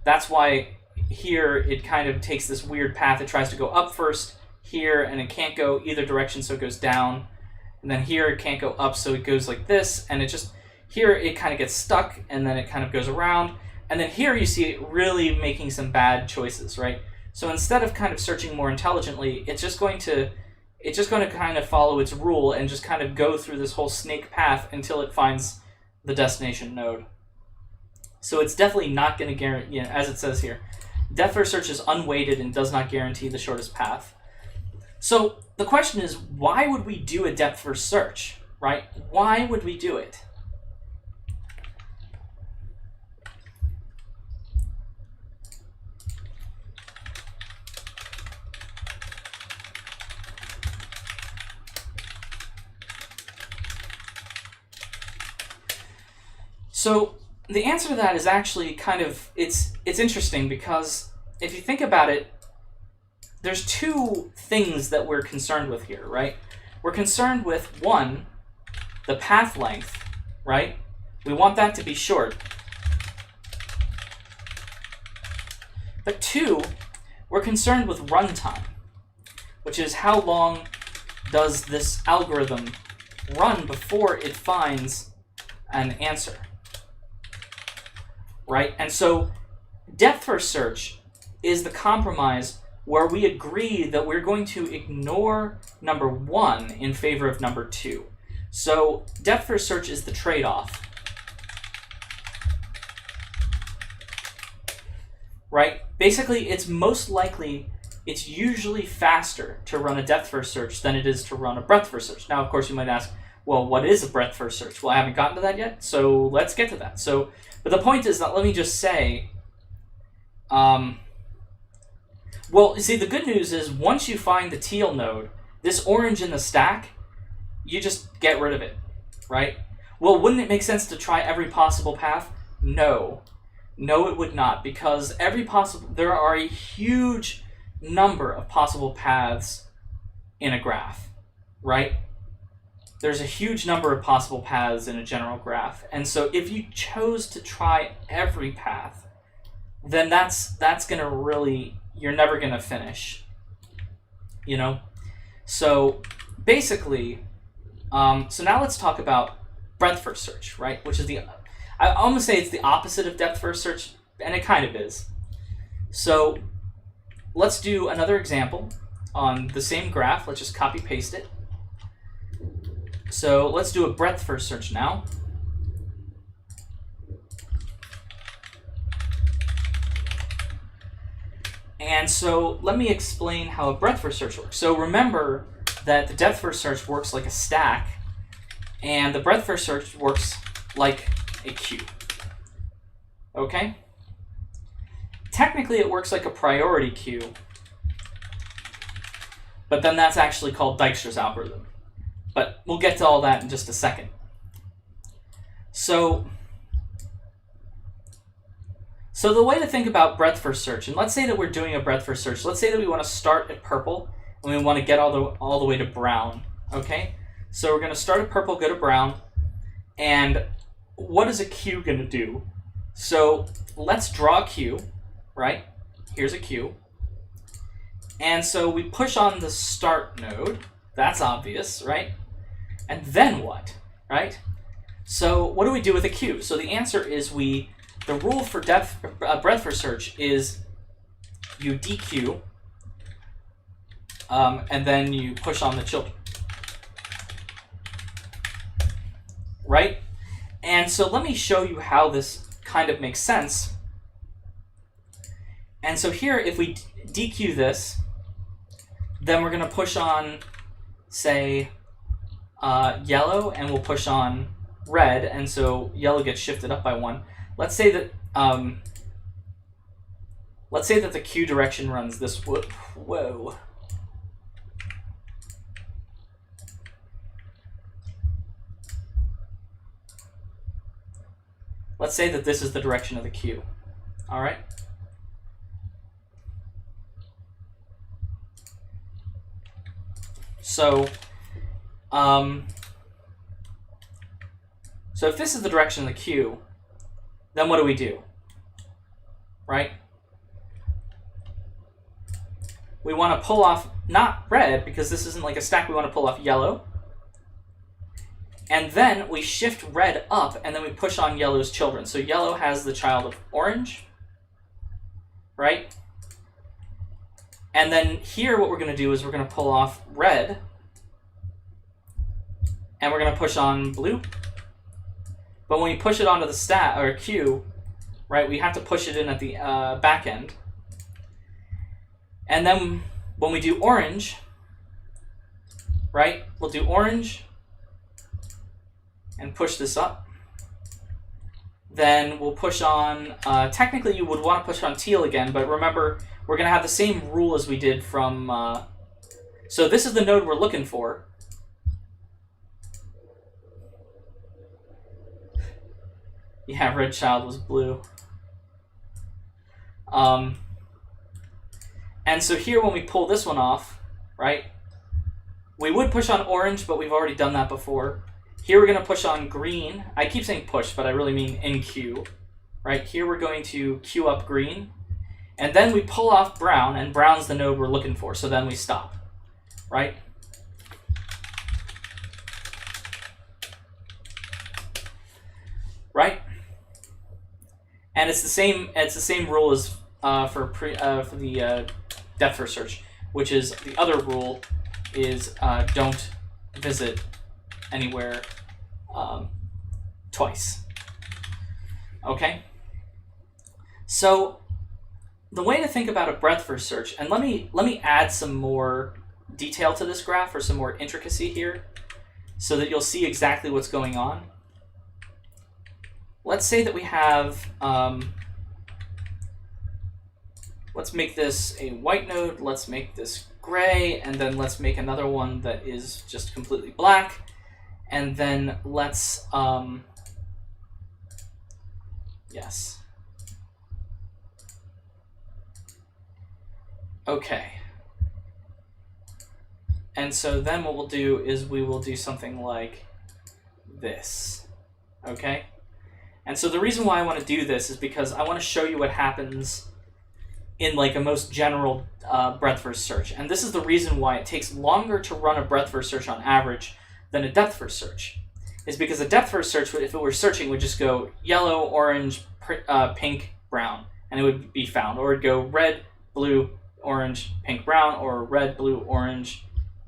that's why here it kind of takes this weird path. It tries to go up first here, and it can't go either direction, so it goes down. And then here it can't go up, so it goes like this, and it just, here it kind of gets stuck, and then it kind of goes around. And then here you see it really making some bad choices, right? So instead of kind of searching more intelligently, it's just going to kind of follow its rule and just kind of go through this whole snake path until it finds the destination node. So it's definitely not going to guarantee, as it says here, depth first search is unweighted and does not guarantee the shortest path. So the question is, why would we do a depth first search, right? Why would we do it? So the answer to that is actually kind of, it's interesting, because if you think about it, there's two things that we're concerned with here, right? We're concerned with, one, the path length, right? We want that to be short. But two, we're concerned with runtime, which is how long does this algorithm run before it finds an answer, right? And so depth first search is the compromise where we agree that we're going to ignore number 1 in favor of number 2. So depth first search is the trade-off, right? Basically, it's usually faster to run a depth first search than it is to run a breadth first search. Now, of course, you might ask, well, what is a breadth first search? Well, I haven't gotten to that yet, so let's get to that. But the point is that, let me just say, well, you see, the good news is once you find the teal node, this orange in the stack, you just get rid of it, right? Well, wouldn't it make sense to try every possible path? No. No, it would not, because there are a huge number of possible paths in a graph, right? There's a huge number of possible paths in a general graph. And so if you chose to try every path, then that's going to really, you're never going to finish, you know? So basically, so now let's talk about breadth first search, right? Which is I almost say it's the opposite of depth first search, and it kind of is. So let's do another example on the same graph. Let's just copy paste it. So let's do a breadth first search now. And so let me explain how a breadth first search works. So remember that the depth first search works like a stack, and the breadth first search works like a queue. Okay? Technically, it works like a priority queue, but then that's actually called Dijkstra's algorithm. But we'll get to all that in just a second. So the way to think about breadth first search, and let's say that we're doing a breadth first search. Let's say that we want to start at purple, and we want to get all the way to brown. Okay? So we're going to start at purple, go to brown, and what is a queue going to do? So let's draw a queue, right? Here's a queue. And so we push on the start node. That's obvious, right? And then what, right? So what do we do with a queue? So the answer is the rule for breadth first search is you dequeue, and then you push on the children. Right? And so let me show you how this kind of makes sense. And so here, if we dequeue this, then we're going to push on, say, yellow, and we'll push on red, and so yellow gets shifted up by 1. Let's say that the queue direction runs this. Whoa. Let's say that this is the direction of the queue. All right. So if this is the direction of the queue, then what do we do? Right? We want to pull off, not red, because this isn't like a stack, we want to pull off yellow. And then we shift red up, and then we push on yellow's children. So yellow has the child of orange, right? And then here what we're going to do is we're going to pull off red, and we're going to push on blue. But when we push it onto the stat or queue, right, we have to push it in at the back end. And then when we do orange, right, we'll do orange and push this up. Then we'll push on, technically you would want to push on teal again, but remember, we're going to have the same rule as we did from, so this is the node we're looking for. Yeah, red child was blue. And so here when we pull this one off, right, we would push on orange, but we've already done that before. Here we're going to push on green. I keep saying push, but I really mean in queue. Right, here we're going to queue up green. And then we pull off brown, and brown's the node we're looking for, so then we stop. Right? Right? And it's the same rule as for the depth first search, which is the other rule is don't visit anywhere twice. Okay? So the way to think about a breadth first search, and let me add some more detail to this graph, or some more intricacy here, so that you'll see exactly what's going on. Let's say that we have, let's make this a white node, let's make this gray, and then let's make another one that is just completely black, and then let's, yes. Okay. And so then what we'll do is we will do something like this, okay? And so the reason why I want to do this is because I want to show you what happens in like a most general breadth first search. And this is the reason why it takes longer to run a breadth first search on average than a depth first search. Is because a depth first search, if it were searching, would just go yellow, orange, pink, brown, and it would be found. Or it'd go red, blue, orange, pink, brown, or red, blue, orange,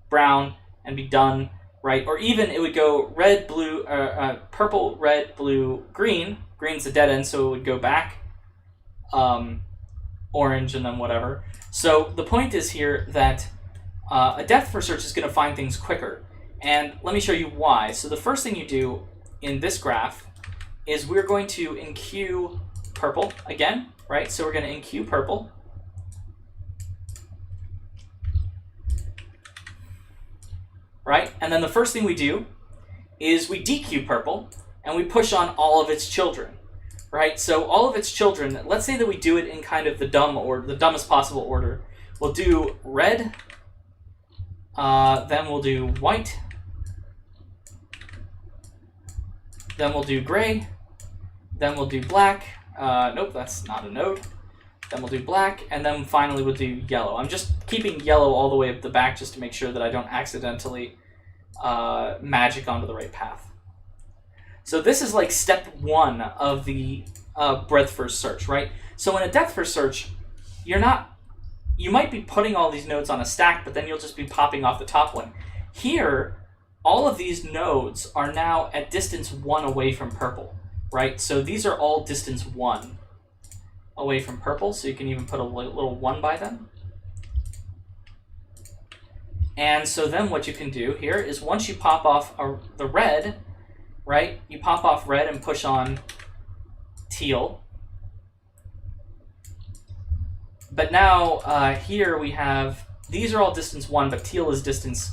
brown, and be done. Right, or even it would go red, blue, purple, red, blue, green. Green's the dead end, so it would go back. Orange, and then whatever. So the point is here that a depth first search is going to find things quicker. And let me show you why. So the first thing you do in this graph is we're going to enqueue purple again, right? So we're going to enqueue purple. Right? And then the first thing we do is we dequeue purple, and we push on all of its children. Right? So all of its children, let's say that we do it in kind of the dumbest possible order. We'll do red, then we'll do white, then we'll do gray, then we'll do black. Nope, that's not a node. Then we'll do black, and then finally we'll do yellow. I'm just keeping yellow all the way up the back just to make sure that I don't accidentally magic onto the right path. So this is like step one of the breadth first search, right? So in a depth first search, you might be putting all these nodes on a stack, but then you'll just be popping off the top one. Here, all of these nodes are now at distance 1 away from purple, right? So these are all distance 1 away from purple, so you can even put a little 1 by them. And so then what you can do here is once you pop off the red, right, you pop off red and push on teal. But now here we have, these are all distance 1, but teal is distance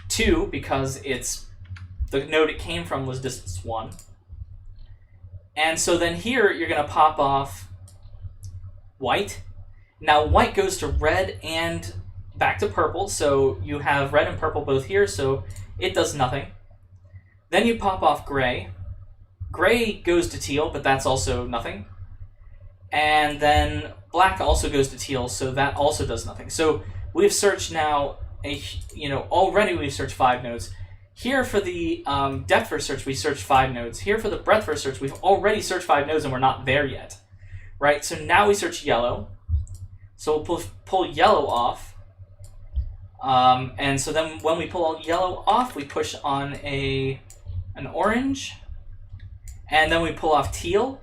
2 because the node it came from was distance 1. And so then here you're going to pop off white. Now white goes to red and back to purple, so you have red and purple both here, so it does nothing. Then you pop off gray. Gray goes to teal, but that's also nothing. And then black also goes to teal, so that also does nothing. So we've searched now, already we've searched 5 nodes. Here for the depth first search, we searched 5 nodes. Here for the breadth first search, we've already searched 5 nodes and we're not there yet, right? So now we search yellow. So we'll pull yellow off. And so then when we pull yellow off, we push on an orange, and then we pull off teal,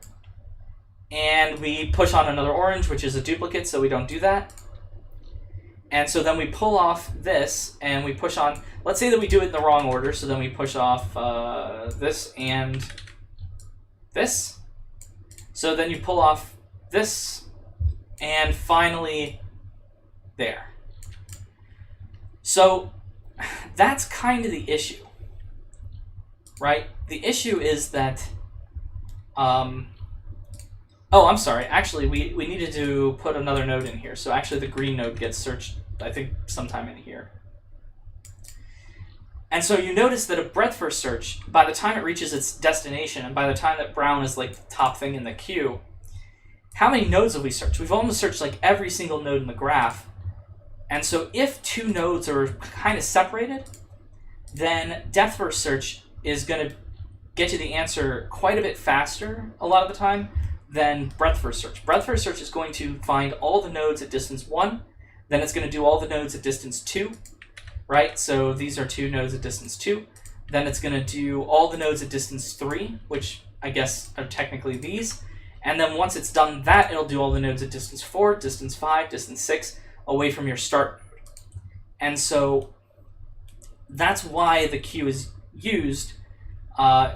and we push on another orange, which is a duplicate, so we don't do that. And so then we pull off this, and we push on, let's say that we do it in the wrong order, so then we push off this and this. So then you pull off this, and finally there. So that's kind of the issue, right? The issue is that, oh, I'm sorry. Actually, we needed to put another node in here. So actually the green node gets searched, I think, sometime in here. And so you notice that a breadth first search, by the time it reaches its destination, and by the time that brown is like the top thing in the queue, how many nodes have we searched? We've almost searched like every single node in the graph. And so if 2 nodes are kind of separated, then depth first search is going to get you the answer quite a bit faster a lot of the time than breadth first search. Breadth first search is going to find all the nodes at distance 1, then it's going to do all the nodes at distance 2, right? So these are 2 nodes at distance 2. Then it's going to do all the nodes at distance 3, which I guess are technically these. And then once it's done that, it'll do all the nodes at distance 4, distance 5, distance 6, away from your start. And so that's why the queue is used,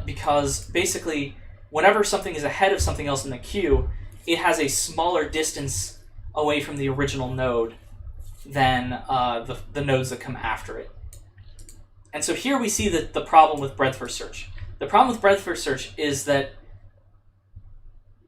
because basically whenever something is ahead of something else in the queue, it has a smaller distance away from the original node than the nodes that come after it. And so here we see the problem with breadth first search. The problem with breadth first search is that,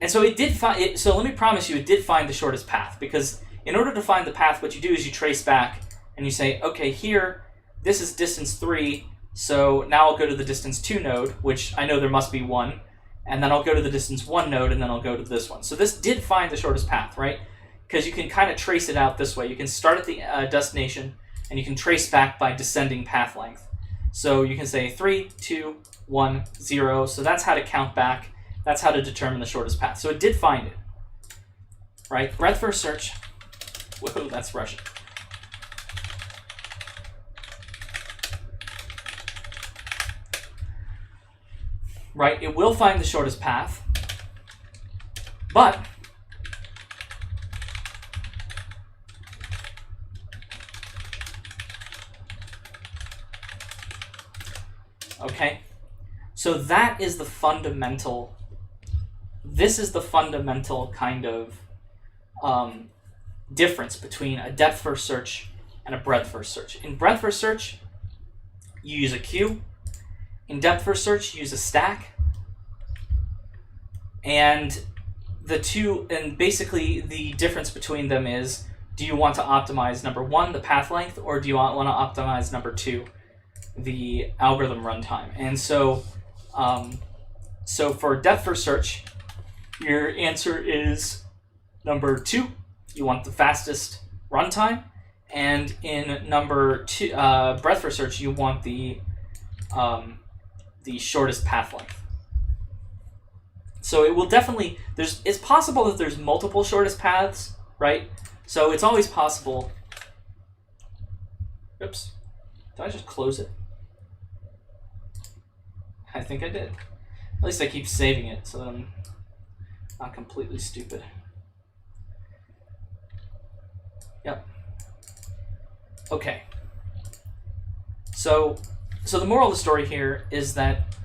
and so it did find it. So let me promise you, it did find the shortest path, because in order to find the path, what you do is you trace back and you say, okay, here, this is distance 3, so now I'll go to the distance 2 node, which I know there must be 1, and then I'll go to the distance 1 node, and then I'll go to this one. So this did find the shortest path, right? Because you can kind of trace it out this way. You can start at the destination, and you can trace back by descending path length. So you can say 3, 2, 1, 0, so that's how to count back. That's how to determine the shortest path. So it did find it, right? Breadth first search. Whoa, that's Russian. Right, it will find the shortest path, but okay, so that is the fundamental, this is the fundamental kind of difference between a depth first search and a breadth first search. In breadth first search, you use a queue. In depth first search, you use a stack. And basically the difference between them is, do you want to optimize number 1, the path length, or do you want to optimize number 2, the algorithm runtime? And so, so for depth first search, your answer is number 2. You want the fastest runtime, and in number 2, breadth first search, you want the shortest path length. So it will definitely, it's possible that there's multiple shortest paths, right? So it's always possible. Oops. Did I just close it? I think I did. At least I keep saving it so that I'm not completely stupid. Yep. Okay. So the moral of the story here is that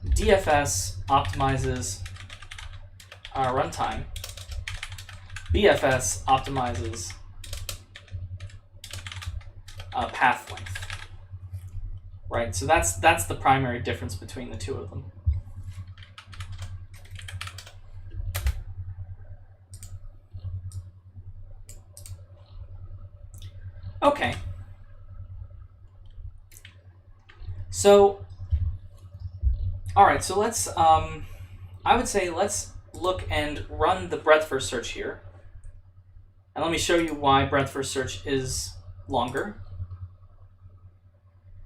DFS optimizes runtime. BFS optimizes path length. Right, so that's the primary difference between the two of them. Okay. So, all right, so let's, I would say let's look and run the breadth first search here. And let me show you why breadth first search is longer.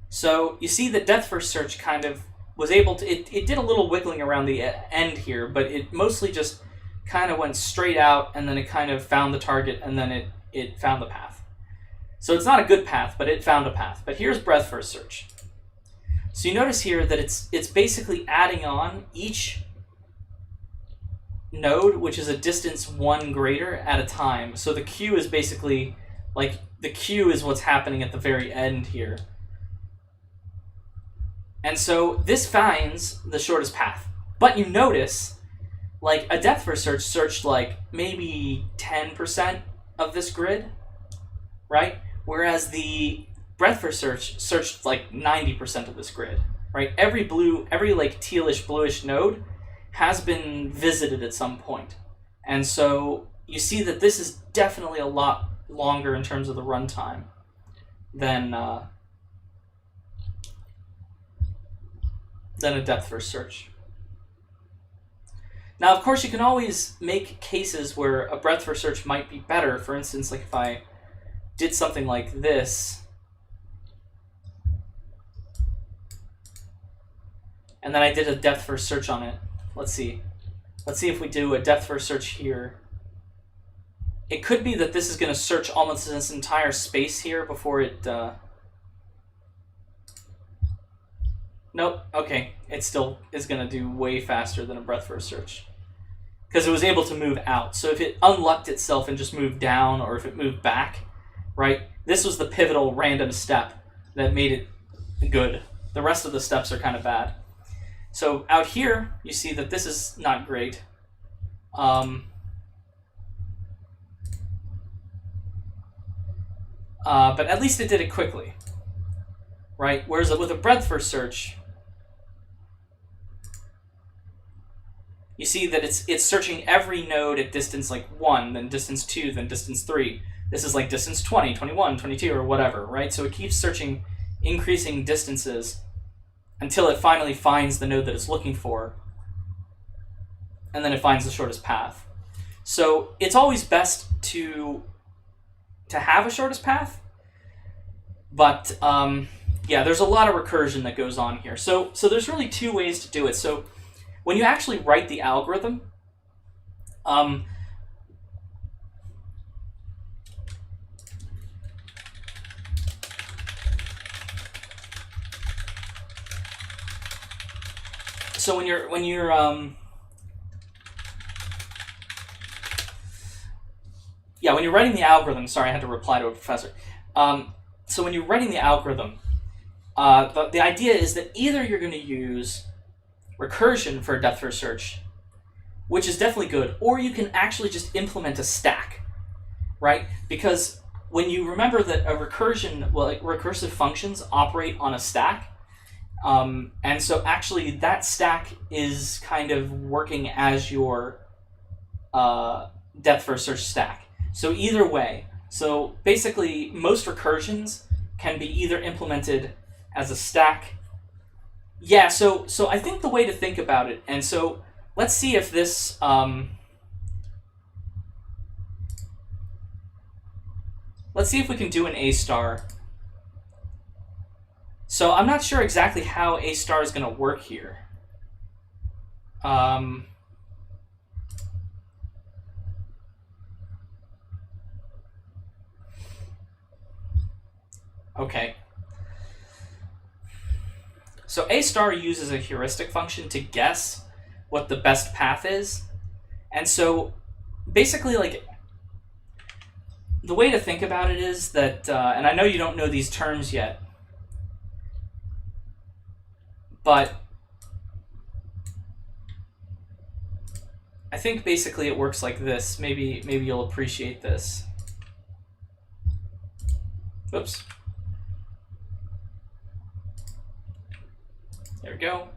So you see that depth first search kind of was able to, it did a little wiggling around the end here, but it mostly just kind of went straight out, and then it kind of found the target, and then it found the path. So it's not a good path, but it found a path. But here's breadth first search. So you notice here that it's basically adding on each node, which is a distance 1 greater at a time. So the queue is basically, like, the queue is what's happening at the very end here. And so this finds the shortest path. But you notice, like, a depth first search searched like maybe 10% of this grid, right? Whereas the breadth first search searched like 90% of this grid, right? Every like tealish bluish node has been visited at some point. And so you see that this is definitely a lot longer in terms of the runtime than a depth first search. Now, of course, you can always make cases where a breadth first search might be better. For instance, like if I did something like this, and then I did a depth first search on it. Let's see if we do a depth first search here. It could be that this is going to search almost this entire space here before it... Nope, okay. It still is going to do way faster than a breadth first search, because it was able to move out. So if it unlocked itself and just moved down, or if it moved back, right? This was the pivotal random step that made it good. The rest of the steps are kind of bad. So out here, you see that this is not great. But at least it did it quickly, right? Whereas with a breadth first search, you see that it's searching every node at distance like 1, then distance 2, then distance 3. This is like distance 20, 21, 22, or whatever, right? So it keeps searching increasing distances until it finally finds the node that it's looking for, and then it finds the shortest path. So it's always best to have a shortest path, but yeah, there's a lot of recursion that goes on here. So there's really two ways to do it. So when you actually write the algorithm, so when you're writing the algorithm, sorry, I had to reply to a professor. So when you're writing the algorithm, the idea is that either you're going to use recursion for a depth first search, which is definitely good, or you can actually just implement a stack, right? Because when you remember that a recursion, well, like recursive functions operate on a stack, and so actually that stack is kind of working as your depth first search stack. So either way, so basically most recursions can be either implemented as a stack. Yeah, so I think the way to think about it, and so let's see if this let's see if we can do an A star. So I'm not sure exactly how A star is going to work here. Okay. So A star uses a heuristic function to guess what the best path is. And so basically, like, the way to think about it is that, and I know you don't know these terms yet, but I think basically it works like this. Maybe you'll appreciate this. Oops. There we go.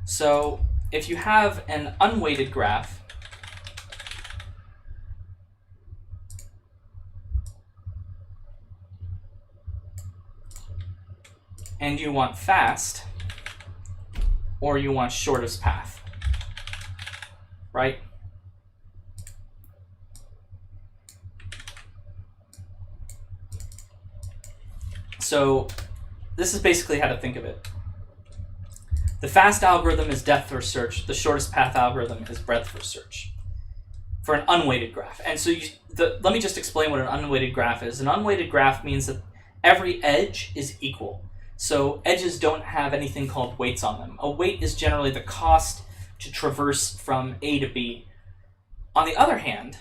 So if you have an unweighted graph, and you want fast, or you want shortest path, right? So this is basically how to think of it. The fast algorithm is depth first search. The shortest path algorithm is breadth first search for an unweighted graph. And so let me just explain what an unweighted graph is. An unweighted graph means that every edge is equal. So edges don't have anything called weights on them. A weight is generally the cost to traverse from A to B. On the other hand,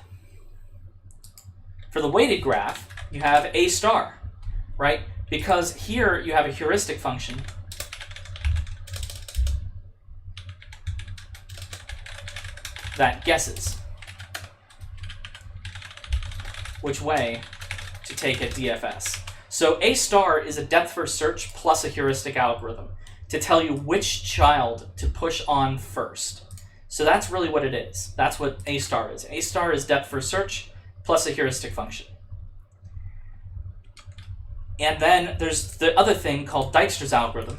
for the weighted graph, you have A star, right? Because here you have a heuristic function that guesses which way to take a DFS. So A star is a depth first search plus a heuristic algorithm to tell you which child to push on first. So that's really what it is. That's what A star is. A star is depth first search plus a heuristic function. And then there's the other thing called Dijkstra's algorithm,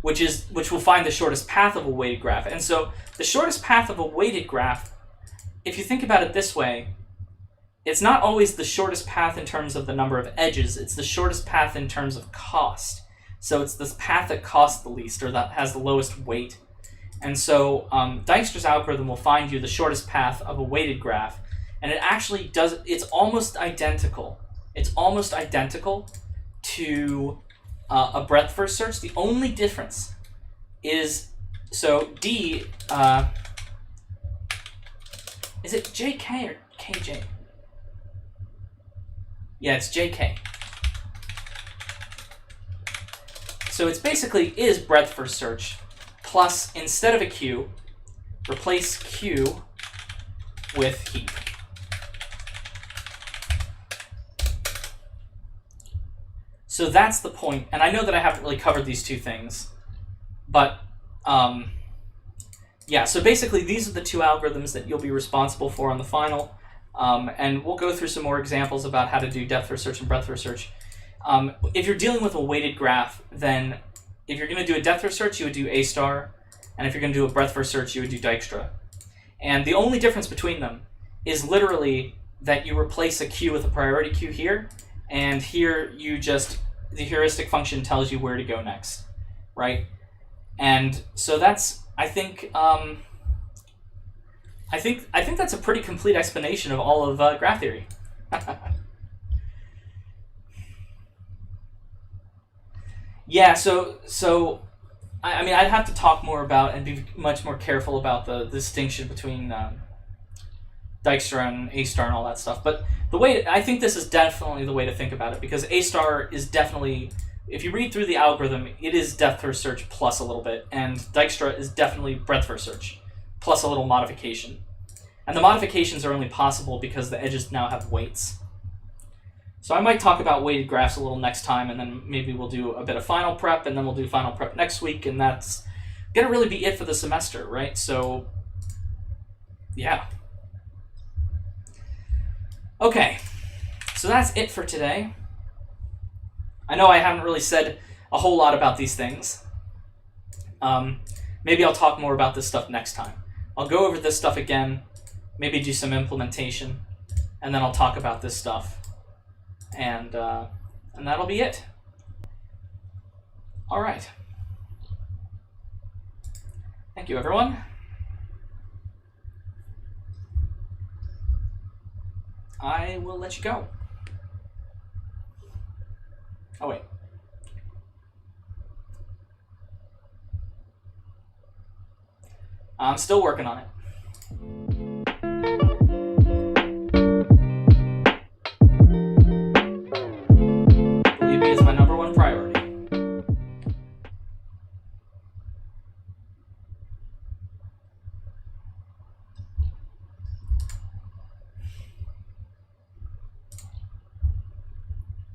which will find the shortest path of a weighted graph. And so the shortest path of a weighted graph, if you think about it this way, it's not always the shortest path in terms of the number of edges, it's the shortest path in terms of cost. So it's this path that costs the least, or that has the lowest weight. And so Dijkstra's algorithm will find you the shortest path of a weighted graph, and it actually does, it's almost identical. It's almost identical to a breadth first search. The only difference is, so D, is it JK or KJ? Yeah, it's JK. So it's basically is breadth first search plus, instead of a queue, replace queue with heap. So that's the point, and I know that I haven't really covered these two things, but yeah, so basically these are the two algorithms that you'll be responsible for on the final, and we'll go through some more examples about how to do depth first search and breadth first search. If you're dealing with a weighted graph, then if you're going to do a depth first search, you would do A star, and if you're going to do a breadth first search, you would do Dijkstra. And the only difference between them is literally that you replace a queue with a priority queue here, and here you just, the heuristic function tells you where to go next, right? And so that's, I think that's a pretty complete explanation of all of graph theory. Yeah, so I mean, I'd have to talk more about and be much more careful about the distinction between Dijkstra and A star and all that stuff. But the way, I think this is definitely the way to think about it, because A star is definitely, if you read through the algorithm, it is depth first search plus a little bit, and Dijkstra is definitely breadth first search plus a little modification. And the modifications are only possible because the edges now have weights. So I might talk about weighted graphs a little next time, and then maybe we'll do a bit of final prep, and then we'll do final prep next week, and that's going to really be it for the semester, right? So, yeah. Okay, so that's it for today. I know I haven't really said a whole lot about these things. Maybe I'll talk more about this stuff next time. I'll go over this stuff again, maybe do some implementation, and then I'll talk about this stuff. And that'll be it. All right. Thank you, everyone. I will let you go. Oh, wait. I'm still working on it.